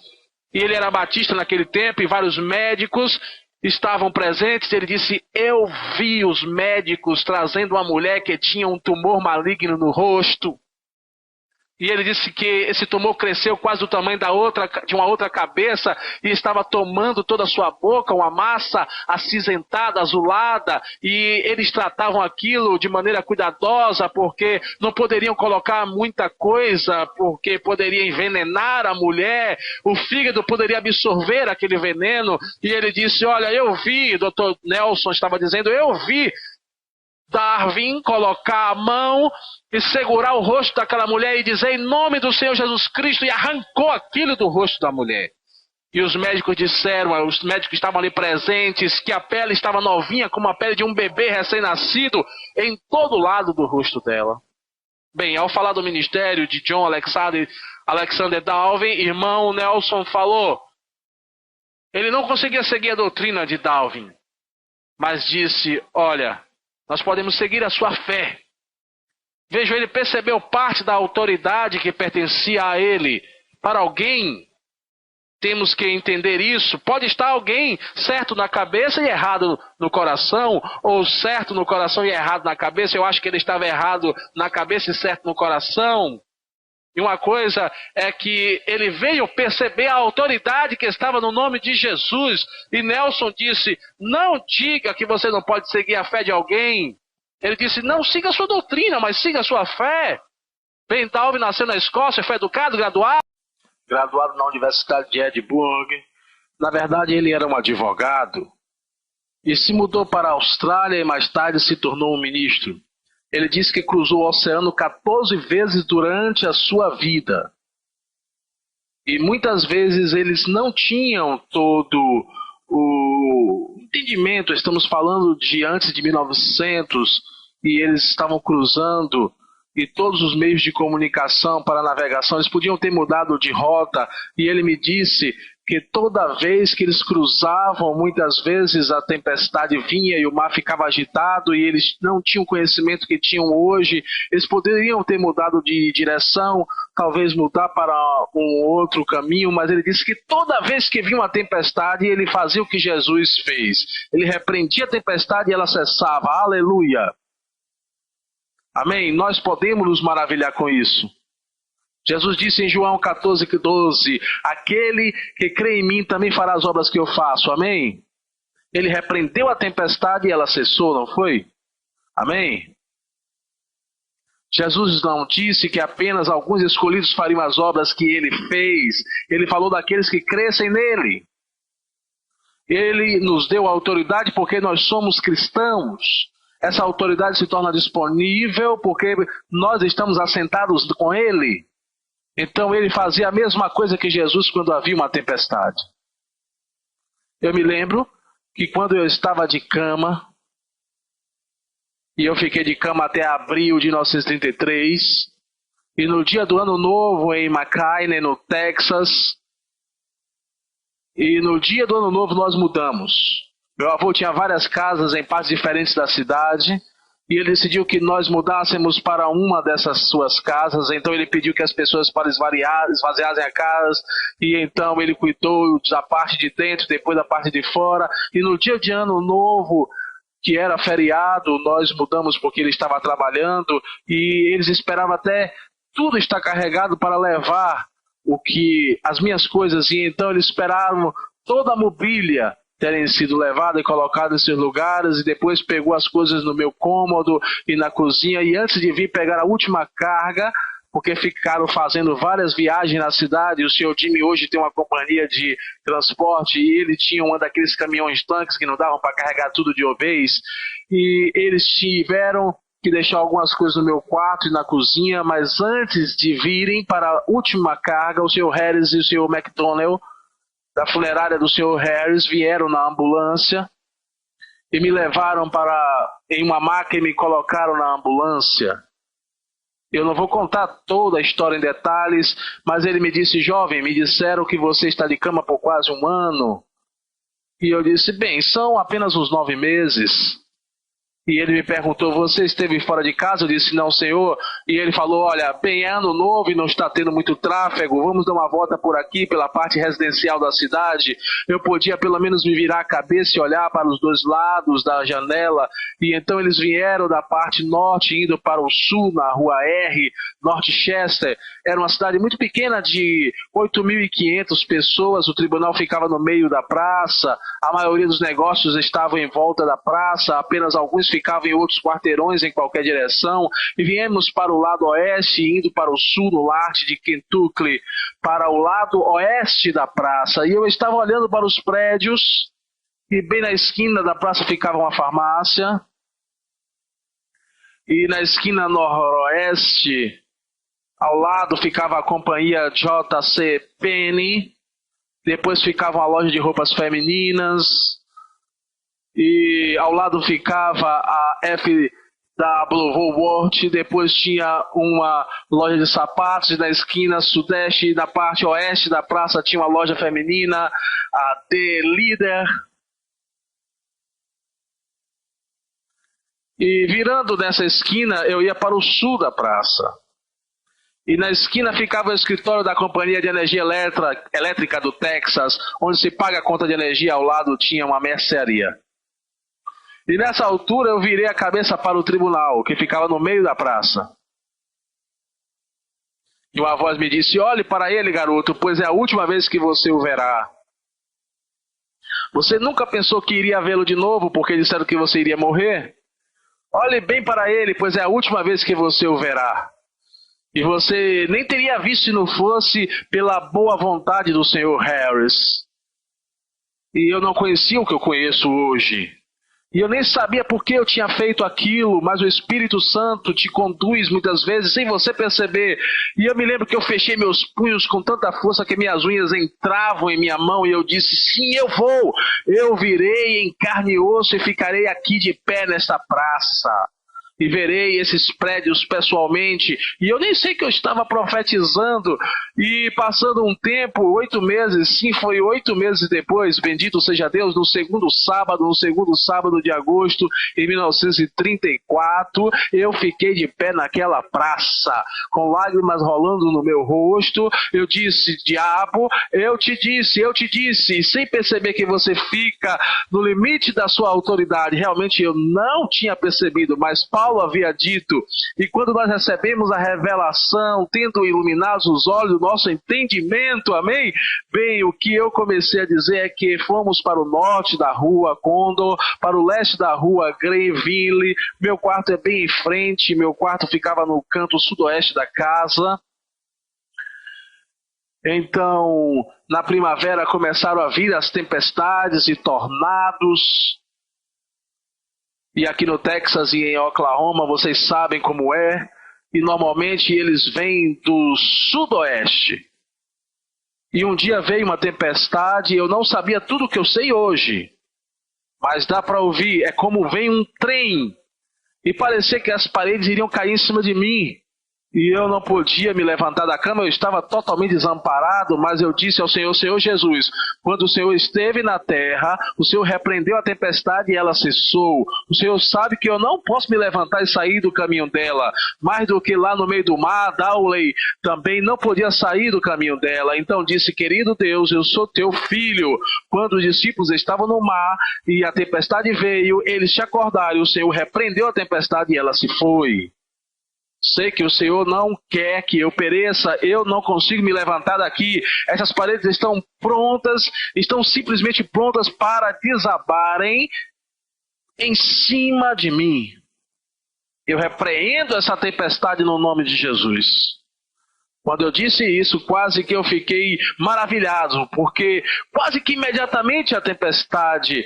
e ele era batista naquele tempo, e vários médicos estavam presentes. Ele disse, eu vi os médicos trazendo uma mulher que tinha um tumor maligno no rosto. E ele disse que esse tumor cresceu quase do tamanho de uma outra cabeça e estava tomando toda a sua boca, uma massa acinzentada, azulada. E eles tratavam aquilo de maneira cuidadosa, porque não poderiam colocar muita coisa, porque poderia envenenar a mulher. O fígado poderia absorver aquele veneno. E ele disse, olha, eu vi, Dr. Nelson estava dizendo, eu vi Darwin colocar a mão e segurar o rosto daquela mulher e dizer em nome do Senhor Jesus Cristo, e arrancou aquilo do rosto da mulher. E os médicos disseram, os médicos que estavam ali presentes, que a pele estava novinha como a pele de um bebê recém-nascido em todo lado do rosto dela. Bem, ao falar do ministério de John Alexander Dowie, irmão Nelson falou, ele não conseguia seguir a doutrina de Dowie, mas disse, olha, nós podemos seguir a sua fé. Veja, ele percebeu parte da autoridade que pertencia a ele. Para alguém, temos que entender isso. Pode estar alguém certo na cabeça e errado no coração, ou certo no coração e errado na cabeça. Eu acho que ele estava errado na cabeça e certo no coração. E uma coisa é que ele veio perceber a autoridade que estava no nome de Jesus. E Nelson disse, não diga que você não pode seguir a fé de alguém. Ele disse, não siga a sua doutrina, mas siga a sua fé. Ben Dowie nasceu na Escócia, foi educado, graduado na Universidade de Edimburgo. Na verdade, ele era um advogado. E se mudou para a Austrália e mais tarde se tornou um ministro. Ele disse que cruzou o oceano 14 vezes durante a sua vida. E muitas vezes eles não tinham todo o entendimento. Estamos falando de antes de 1900, e eles estavam cruzando, e todos os meios de comunicação para navegação, eles podiam ter mudado de rota. E ele me disse que toda vez que eles cruzavam, muitas vezes a tempestade vinha e o mar ficava agitado, e eles não tinham o conhecimento que tinham hoje. Eles poderiam ter mudado de direção, talvez mudar para um outro caminho, mas ele disse que toda vez que vinha uma tempestade, ele fazia o que Jesus fez. Ele repreendia a tempestade e ela cessava. Aleluia! Amém? Nós podemos nos maravilhar com isso. Jesus disse em João 14:12, aquele que crê em mim também fará as obras que eu faço. Amém? Ele repreendeu a tempestade e ela cessou, não foi? Amém? Jesus não disse que apenas alguns escolhidos fariam as obras que ele fez. Ele falou daqueles que crescem nele. Ele nos deu autoridade porque nós somos cristãos. Essa autoridade se torna disponível porque nós estamos assentados com ele. Então ele fazia a mesma coisa que Jesus quando havia uma tempestade. Eu me lembro que quando eu estava de cama, e eu fiquei de cama até abril de 1933, e no dia do Ano Novo em McKinney, no Texas, e no dia do Ano Novo nós mudamos. Meu avô tinha várias casas em partes diferentes da cidade, e ele decidiu que nós mudássemos para uma dessas suas casas. Então ele pediu que as pessoas para esvaziassem a casa, e então ele cuidou da parte de dentro, depois da parte de fora. E no dia de Ano Novo, que era feriado, nós mudamos porque ele estava trabalhando, e eles esperavam até tudo estar carregado para levar as minhas coisas, e então eles esperaram toda a mobília terem sido levada e colocada em seus lugares, e depois pegou as coisas no meu cômodo e na cozinha, e antes de vir pegar a última carga, porque ficaram fazendo várias viagens na cidade, o senhor Jimmy hoje tem uma companhia de transporte, e ele tinha um daqueles caminhões tanques que não davam para carregar tudo de uma vez, e eles tiveram que deixar algumas coisas no meu quarto e na cozinha, mas antes de virem para a última carga, o senhor Harris e o senhor McDonnell, da funerária do senhor Harris, vieram na ambulância e me levaram em uma maca e me colocaram na ambulância. Eu não vou contar toda a história em detalhes, mas ele me disse: jovem, me disseram que você está de cama por quase 1 ano. E eu disse: bem, são apenas uns 9 meses. E ele me perguntou: você esteve fora de casa? Eu disse: não, senhor. E ele falou: olha, bem, é Ano Novo e não está tendo muito tráfego, vamos dar uma volta por aqui, pela parte residencial da cidade. Eu podia pelo menos me virar a cabeça e olhar para os 2 lados da janela. E então eles vieram da parte norte, indo para o sul, na rua R, North Chester. Era uma cidade muito pequena, de 8.500 pessoas, o tribunal ficava no meio da praça, a maioria dos negócios estavam em volta da praça, apenas alguns ficavam em outros quarteirões em qualquer direção, e viemos para o lado oeste, indo para o sul, no Larte de Kentucky, para o lado oeste da praça. E eu estava olhando para os prédios, e bem na esquina da praça ficava uma farmácia, e na esquina noroeste, ao lado ficava a companhia J.C. Penney, depois ficava uma loja de roupas femininas, e ao lado ficava a F.W. Woolworth, depois tinha uma loja de sapatos, e na esquina sudeste e na parte oeste da praça tinha uma loja feminina, a The Leader. E virando nessa esquina, eu ia para o sul da praça. E na esquina ficava o escritório da Companhia de Energia Elétrica do Texas, onde se paga a conta de energia. Ao lado tinha uma mercearia. E nessa altura eu virei a cabeça para o tribunal, que ficava no meio da praça. E uma voz me disse: olhe para ele, garoto, pois é a última vez que você o verá. Você nunca pensou que iria vê-lo de novo, porque disseram que você iria morrer? Olhe bem para ele, pois é a última vez que você o verá. E você nem teria visto se não fosse pela boa vontade do Sr. Harris. E eu não conhecia o que eu conheço hoje. E eu nem sabia por que eu tinha feito aquilo, mas o Espírito Santo te conduz muitas vezes sem você perceber. E eu me lembro que eu fechei meus punhos com tanta força que minhas unhas entravam em minha mão, e eu disse: sim, eu vou. Eu virei em carne e osso e ficarei aqui de pé nesta praça. E verei esses prédios pessoalmente. E eu nem sei que eu estava profetizando. E passando um tempo, 8 meses, sim, foi 8 meses depois, bendito seja Deus, no segundo sábado de agosto, em 1934, eu fiquei de pé naquela praça, com lágrimas rolando no meu rosto. Eu disse: diabo, eu te disse, e sem perceber que você fica no limite da sua autoridade. Realmente eu não tinha percebido, mas Paulo havia dito, e quando nós recebemos a revelação, tendo iluminados os olhos do nosso entendimento, amém? Bem, o que eu comecei a dizer é que fomos para o norte da rua Condor, para o leste da rua Greenville. Meu quarto é bem em frente, meu quarto ficava no canto sudoeste da casa. Então, na primavera começaram a vir as tempestades e tornados. E aqui no Texas e em Oklahoma, vocês sabem como é. e normalmente eles vêm do sudoeste. E um dia veio uma tempestade e eu não sabia tudo o que eu sei hoje. Mas dá para ouvir, é como vem um trem. E parecia que as paredes iriam cair em cima de mim. E eu não podia me levantar da cama, eu estava totalmente desamparado, mas eu disse ao Senhor, Senhor Jesus, quando o Senhor esteve na terra, o Senhor repreendeu a tempestade e ela cessou. O Senhor sabe que eu não posso me levantar e sair do caminho dela, mais do que lá no meio do mar, Dowley também não podia sair do caminho dela. Então disse, querido Deus, eu sou teu filho. Quando os discípulos estavam no mar e a tempestade veio, eles te acordaram, o Senhor repreendeu a tempestade e ela se foi. Sei que o Senhor não quer que eu pereça, eu não consigo me levantar daqui. Essas paredes estão prontas, estão simplesmente prontas para desabarem em cima de mim. Eu repreendo essa tempestade no nome de Jesus. Quando eu disse isso, quase que eu fiquei maravilhado, porque quase que imediatamente a tempestade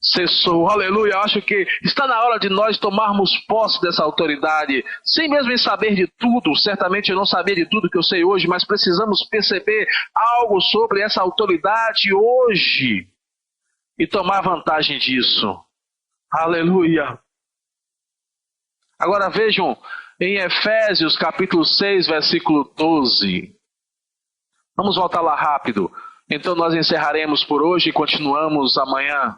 cessou. Aleluia. Eu acho que está na hora de nós tomarmos posse dessa autoridade, sem mesmo saber de tudo. Certamente eu não sabia de tudo que eu sei hoje, mas precisamos perceber algo sobre essa autoridade hoje e tomar vantagem disso. Aleluia. Agora vejam em Efésios capítulo 6, versículo 12. Vamos voltar lá rápido. Então nós encerraremos por hoje e continuamos amanhã,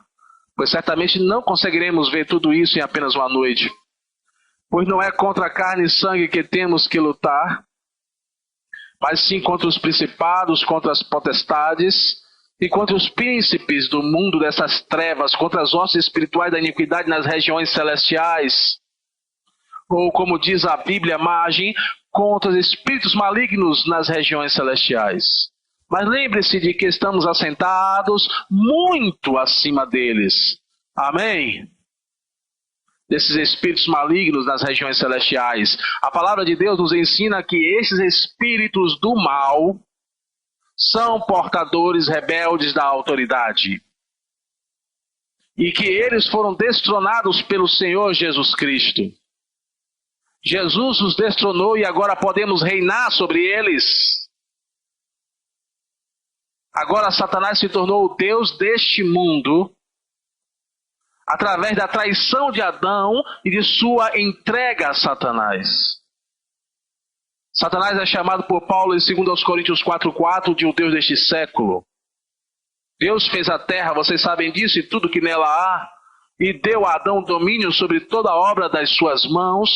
pois certamente não conseguiremos ver tudo isso em apenas uma noite. Pois não é contra carne e sangue que temos que lutar, mas sim contra os principados, contra as potestades e contra os príncipes do mundo dessas trevas, contra as hostes espirituais da iniquidade nas regiões celestiais. Ou como diz a Bíblia, margem, contra os espíritos malignos nas regiões celestiais. Mas lembre-se de que estamos assentados muito acima deles. Amém? Desses espíritos malignos nas regiões celestiais. A palavra de Deus nos ensina que esses espíritos do mal são portadores rebeldes da autoridade. E que eles foram destronados pelo Senhor Jesus Cristo. Jesus os destronou e agora podemos reinar sobre eles. Agora Satanás se tornou o Deus deste mundo através da traição de Adão e de sua entrega a Satanás. Satanás é chamado por Paulo em 2 Coríntios 4,4 de o Deus deste século. Deus fez a terra, vocês sabem disso, e tudo que nela há, e deu a Adão domínio sobre toda a obra das suas mãos.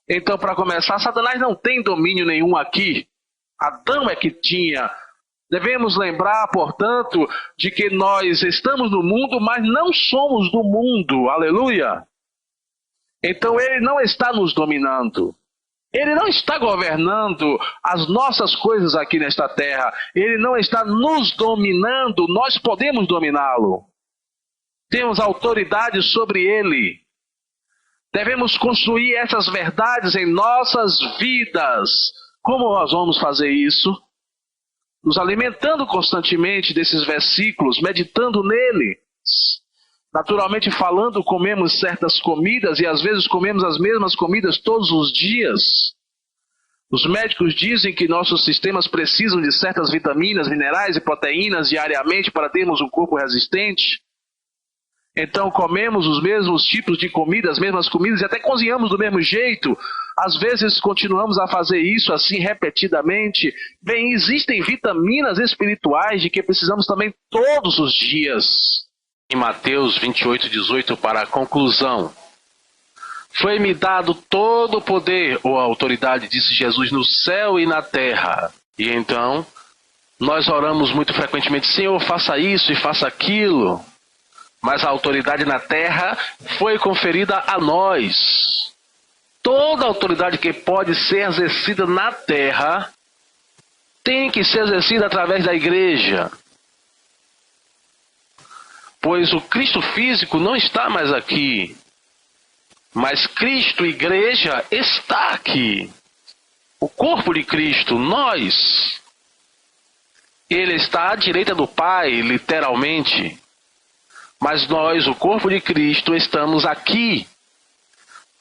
Então, para começar, Satanás não tem domínio nenhum aqui. Adão é que tinha. Devemos lembrar, portanto, de que nós estamos no mundo, mas não somos do mundo. Aleluia! Então ele não está nos dominando. Ele não está governando as nossas coisas aqui nesta terra. Ele não está nos dominando, nós podemos dominá-lo. Temos autoridade sobre ele. Devemos construir essas verdades em nossas vidas. Como nós vamos fazer isso? Nos alimentando constantemente desses versículos, meditando neles. Naturalmente falando, comemos certas comidas e às vezes comemos as mesmas comidas todos os dias. Os médicos dizem que nossos sistemas precisam de certas vitaminas, minerais e proteínas diariamente para termos um corpo resistente. Então comemos os mesmos tipos de comida, as mesmas comidas e até cozinhamos do mesmo jeito. Às vezes continuamos a fazer isso assim repetidamente. Bem, existem vitaminas espirituais de que precisamos também todos os dias. Em Mateus 28:18, para a conclusão. Foi-me dado todo o poder ou a autoridade, disse Jesus, no céu e na terra. E então, nós oramos muito frequentemente, Senhor, faça isso e faça aquilo. Mas a autoridade na terra foi conferida a nós. Toda autoridade que pode ser exercida na terra tem que ser exercida através da igreja. Pois o Cristo físico não está mais aqui. Mas Cristo, igreja, está aqui. O corpo de Cristo, nós. Ele está à direita do Pai, literalmente. Mas nós, o corpo de Cristo, estamos aqui,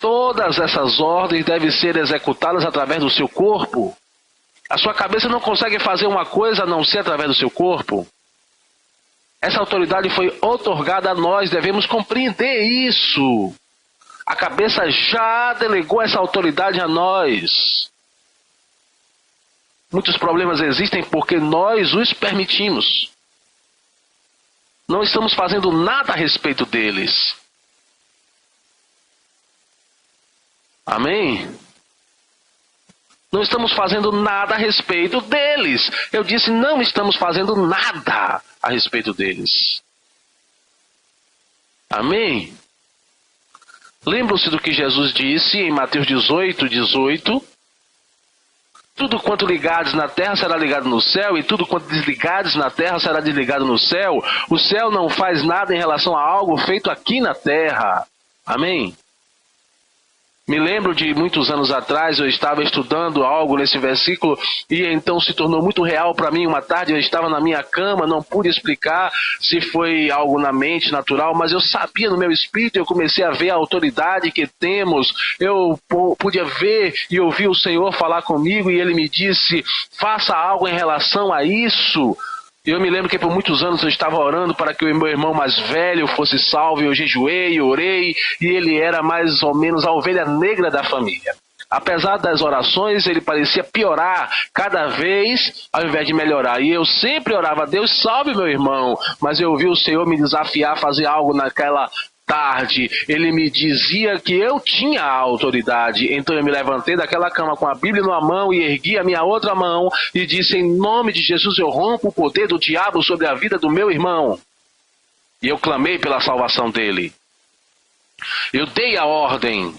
Todas essas ordens devem ser executadas através do seu corpo. A sua cabeça não consegue fazer uma coisa a não ser através do seu corpo. Essa autoridade foi outorgada a nós, devemos compreender isso. A cabeça já delegou essa autoridade a nós. Muitos problemas existem porque nós os permitimos. Não estamos fazendo nada a respeito deles. Amém? Não estamos fazendo nada a respeito deles. Eu disse, não estamos fazendo nada a respeito deles. Amém? Lembram-se do que Jesus disse em Mateus 18:18? Tudo quanto ligados na terra será ligado no céu, e tudo quanto desligados na terra será desligado no céu. O céu não faz nada em relação a algo feito aqui na terra. Amém? Me lembro de muitos anos atrás, eu estava estudando algo nesse versículo e então se tornou muito real para mim. Uma tarde eu estava na minha cama, não pude explicar se foi algo na mente natural, mas eu sabia no meu espírito, eu comecei a ver a autoridade que temos. Eu podia ver e ouvir o Senhor falar comigo e Ele me disse, faça algo em relação a isso. Eu me lembro que por muitos anos eu estava orando para que o meu irmão mais velho fosse salvo, eu jejuei, orei, e ele era mais ou menos a ovelha negra da família. Apesar das orações, ele parecia piorar cada vez ao invés de melhorar. E eu sempre orava, Deus salve meu irmão, mas eu vi o Senhor me desafiar a fazer algo naquela tarde. Ele me dizia que eu tinha a autoridade. Então eu me levantei daquela cama com a Bíblia numa mão e ergui a minha outra mão e disse, em nome de Jesus eu rompo o poder do diabo sobre a vida do meu irmão. E eu clamei pela salvação dele. Eu dei a ordem.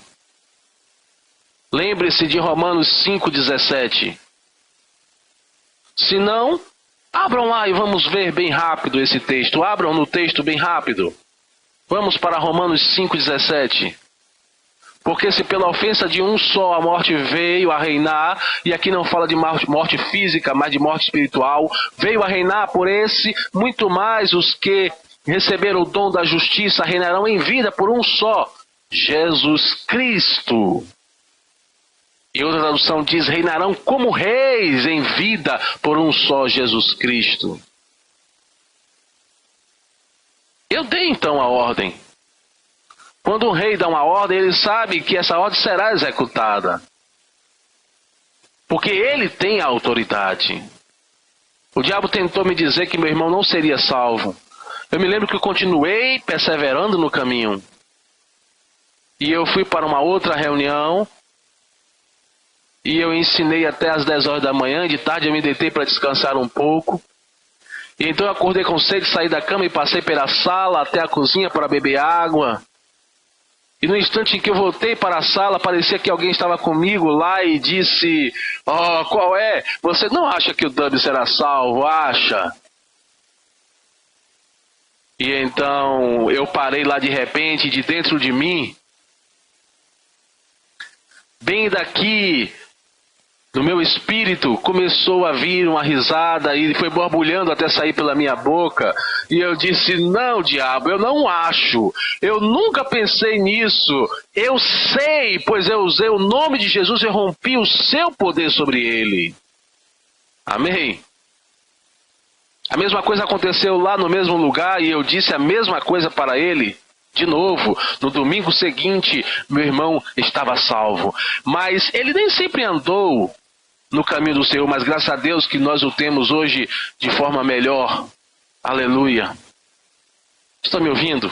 Lembre-se de Romanos 5:17. Se não, abram lá e vamos ver bem rápido esse texto. Abram no texto bem rápido. Vamos para Romanos 5:17. Porque se pela ofensa de um só a morte veio a reinar, e aqui não fala de morte física, mas de morte espiritual, veio a reinar por esse, muito mais os que receberam o dom da justiça reinarão em vida por um só, Jesus Cristo. E outra tradução diz, reinarão como reis em vida por um só, Jesus Cristo. Eu dei então a ordem. Quando um rei dá uma ordem, ele sabe que essa ordem será executada. Porque ele tem a autoridade. O diabo tentou me dizer que meu irmão não seria salvo. Eu me lembro que eu continuei perseverando no caminho. E eu fui para uma outra reunião. E eu ensinei até às 10 horas da manhã. De tarde eu me deitei para descansar um pouco. E então eu acordei com sede, saí da cama e passei pela sala até a cozinha para beber água. E no instante em que eu voltei para a sala, parecia que alguém estava comigo lá e disse, qual é? Você não acha que o Dub será salvo? Acha? E então eu parei lá de repente, de dentro de mim, bem daqui, no meu espírito, começou a vir uma risada e foi borbulhando até sair pela minha boca. E eu disse, não, diabo, eu não acho. Eu nunca pensei nisso. Eu sei, pois eu usei o nome de Jesus e rompi o seu poder sobre ele. Amém? A mesma coisa aconteceu lá no mesmo lugar e eu disse a mesma coisa para ele. De novo, no domingo seguinte, meu irmão estava salvo. Mas ele nem sempre andou no caminho do Senhor, mas graças a Deus que nós o temos hoje de forma melhor. Aleluia. Estão me ouvindo?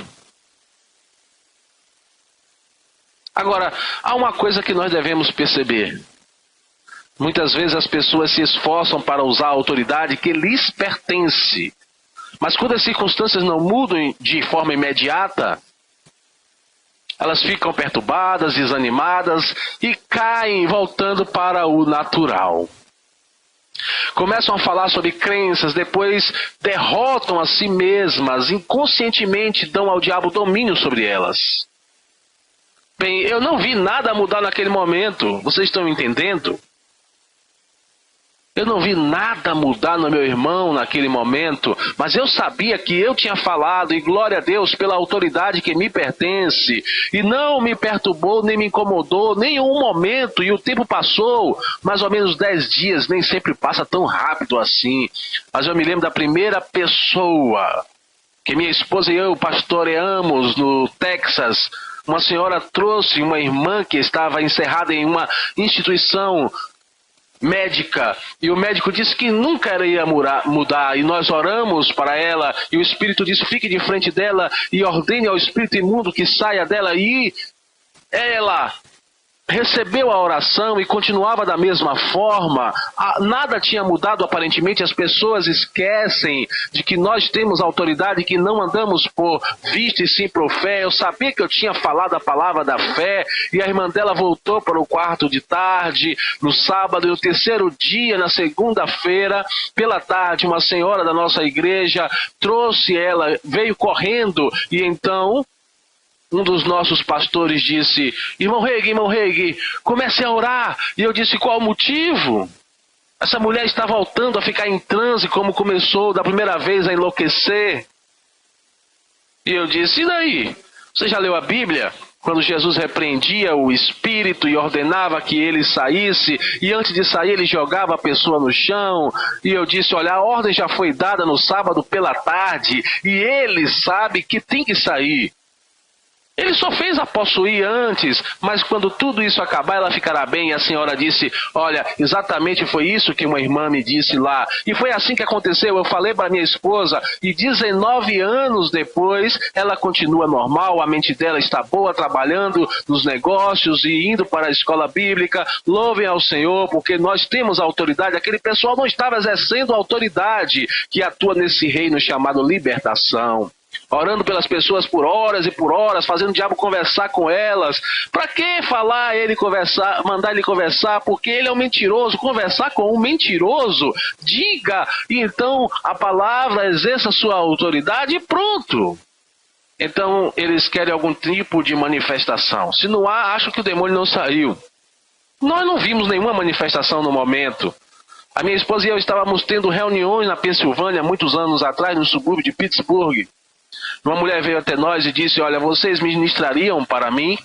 Agora, há uma coisa que nós devemos perceber. Muitas vezes as pessoas se esforçam para usar a autoridade que lhes pertence. Mas quando as circunstâncias não mudam de forma imediata, elas ficam perturbadas, desanimadas e caem voltando para o natural. Começam a falar sobre crenças, depois derrotam a si mesmas, inconscientemente dão ao diabo domínio sobre elas. Bem, eu não vi nada mudar naquele momento, vocês estão entendendo? Eu não vi nada mudar no meu irmão naquele momento, mas eu sabia que eu tinha falado, e glória a Deus pela autoridade que me pertence, e não me perturbou, nem me incomodou, nenhum momento, e o tempo passou, mais ou menos 10 dias, nem sempre passa tão rápido assim, mas eu me lembro da primeira pessoa que minha esposa e eu pastoreamos no Texas. Uma senhora trouxe uma irmã que estava encerrada em uma instituição médica, e o médico disse que nunca iria mudar, e nós oramos para ela, e o Espírito disse, fique de frente dela e ordene ao espírito imundo que saia dela, e ela recebeu a oração e continuava da mesma forma. Nada tinha mudado aparentemente. As pessoas esquecem de que nós temos autoridade, que não andamos por vista e sim por fé. Eu sabia que eu tinha falado a palavra da fé, e a irmã dela voltou para o quarto de tarde, no sábado, e no terceiro dia, na segunda-feira, pela tarde, uma senhora da nossa igreja trouxe ela, veio correndo, e então um dos nossos pastores disse, irmão Reig, comece a orar. E eu disse, qual o motivo? Essa mulher está voltando a ficar em transe, como começou da primeira vez a enlouquecer. E eu disse, e daí? Você já leu a Bíblia? Quando Jesus repreendia o espírito e ordenava que ele saísse, e antes de sair ele jogava a pessoa no chão. E eu disse, olha, a ordem já foi dada no sábado pela tarde, e ele sabe que tem que sair. Ele só fez a possuir antes, mas quando tudo isso acabar, ela ficará bem. E a senhora disse, olha, exatamente foi isso que uma irmã me disse lá. E foi assim que aconteceu. Eu falei para minha esposa, e 19 anos depois, ela continua normal, a mente dela está boa, trabalhando nos negócios e indo para a escola bíblica. Louvem ao Senhor, porque nós temos autoridade. Aquele pessoal não estava exercendo a autoridade que atua nesse reino chamado libertação. Orando pelas pessoas por horas e por horas, fazendo o diabo conversar com elas. Para que falar ele conversar, mandar ele conversar? Porque ele é um mentiroso. Conversar com um mentiroso, diga, e então a palavra exerça sua autoridade e pronto. Então eles querem algum tipo de manifestação. Se não há, acham que o demônio não saiu. Nós não vimos nenhuma manifestação no momento. A minha esposa e eu estávamos tendo reuniões na Pensilvânia muitos anos atrás, no subúrbio de Pittsburgh. Uma mulher veio até nós e disse, olha, vocês ministrariam para mim?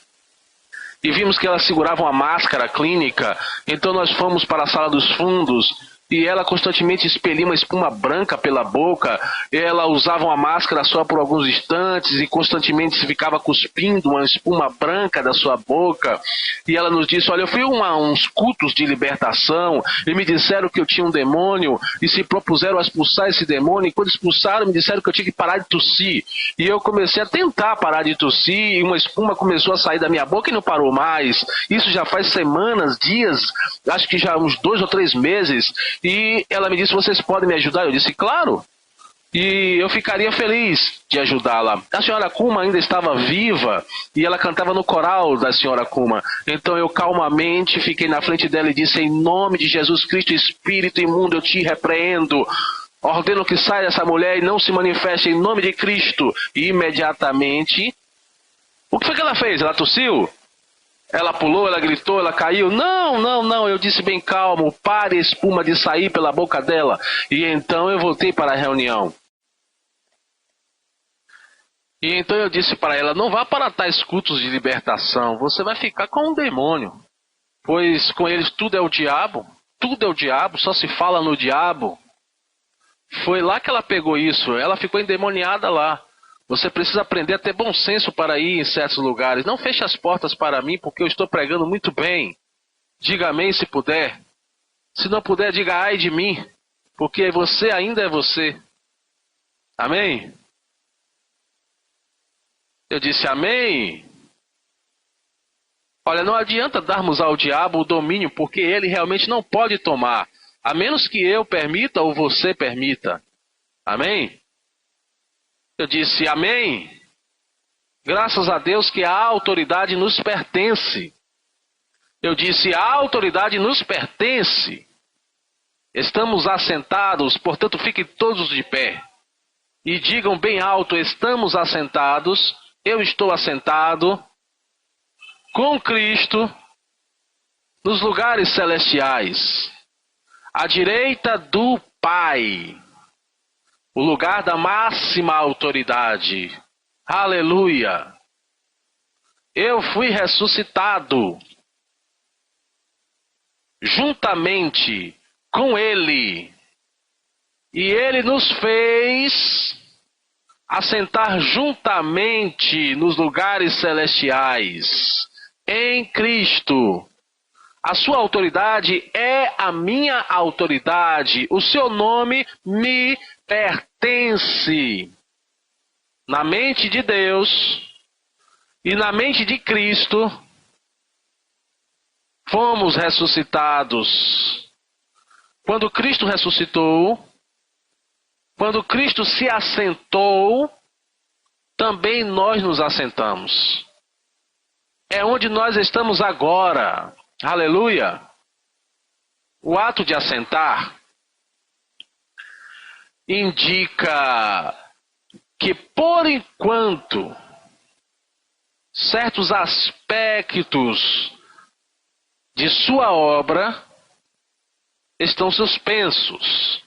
E vimos que ela segurava uma máscara clínica, então nós fomos para a sala dos fundos, e ela constantemente expelia uma espuma branca pela boca. Ela usava uma máscara só por alguns instantes e constantemente ficava cuspindo uma espuma branca da sua boca. E ela nos disse, olha, eu fui a uns cultos de libertação e me disseram que eu tinha um demônio e se propuseram a expulsar esse demônio, e quando expulsaram me disseram que eu tinha que parar de tossir. E eu comecei a tentar parar de tossir e uma espuma começou a sair da minha boca e não parou mais. Isso já faz semanas, dias, acho que já uns 2 ou 3 meses. E ela me disse, vocês podem me ajudar? Eu disse, claro. E eu ficaria feliz de ajudá-la. A senhora Kuma ainda estava viva e ela cantava no coral da senhora Kuma. Então eu calmamente fiquei na frente dela e disse, em nome de Jesus Cristo, espírito imundo, eu te repreendo. Ordeno que saia essa mulher e não se manifeste em nome de Cristo. E imediatamente, o que foi que ela fez? Ela tossiu? Ela pulou, ela gritou, ela caiu? Não. Eu disse bem calmo, pare a espuma de sair pela boca dela. E então eu voltei para a reunião. E então eu disse para ela, não vá para tais cultos de libertação, você vai ficar com um demônio. Pois com eles tudo é o diabo, só se fala no diabo. Foi lá que ela pegou isso, ela ficou endemoniada lá. Você precisa aprender a ter bom senso para ir em certos lugares. Não feche as portas para mim, porque eu estou pregando muito bem. Diga amém se puder. Se não puder, diga ai de mim, porque você ainda é você. Amém? Eu disse amém. Olha, não adianta darmos ao diabo o domínio, porque ele realmente não pode tomar, a menos que eu permita ou você permita. Amém? Eu disse amém. Graças a Deus que a autoridade nos pertence. Eu disse, a autoridade nos pertence. Estamos assentados, portanto fiquem todos de pé. E digam bem alto, estamos assentados, eu estou assentado com Cristo nos lugares celestiais. à direita do Pai, o lugar da máxima autoridade. Aleluia! Eu fui ressuscitado juntamente com Ele, e Ele nos fez assentar juntamente nos lugares celestiais, em Cristo. A sua autoridade é a minha autoridade. O seu nome me pertence. Na mente de Deus e na mente de Cristo, fomos ressuscitados. Quando Cristo ressuscitou, quando Cristo se assentou, também nós nos assentamos. É onde nós estamos agora. Aleluia! O ato de assentar indica que, por enquanto, certos aspectos de sua obra estão suspensos.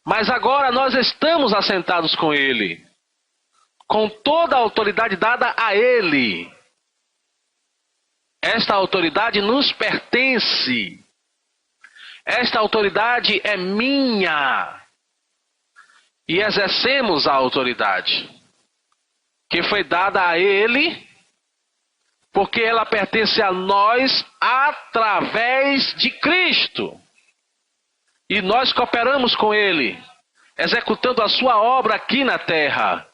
Mas agora nós estamos assentados com Ele, com toda a autoridade dada a Ele. Esta autoridade nos pertence. Esta autoridade é minha. E exercemos a autoridade que foi dada a Ele, porque ela pertence a nós através de Cristo. E nós cooperamos com Ele, executando a sua obra aqui na terra.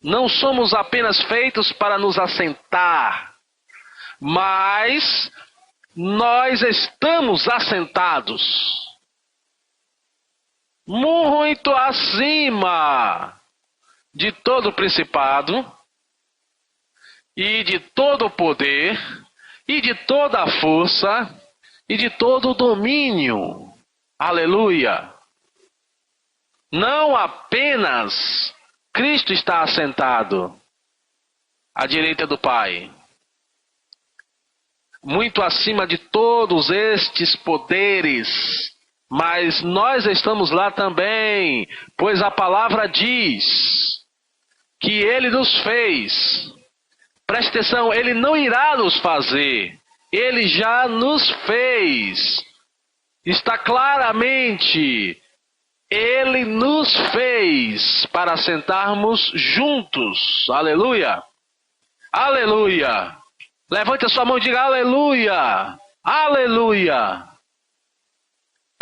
Não somos apenas feitos para nos assentar, mas nós estamos assentados muito acima de todo principado e de todo poder e de toda força e de todo domínio. Aleluia! Não apenas Cristo está assentado à direita do Pai, muito acima de todos estes poderes, mas nós estamos lá também, pois a palavra diz que Ele nos fez. Preste atenção, Ele não irá nos fazer, Ele já nos fez. Está claramente, Ele nos fez para sentarmos juntos. Aleluia! Aleluia! Levante a sua mão e diga aleluia! Aleluia!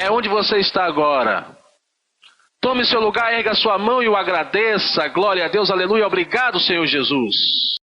É onde você está agora. Tome seu lugar, erga sua mão e o agradeça. Glória a Deus, aleluia. Obrigado, Senhor Jesus.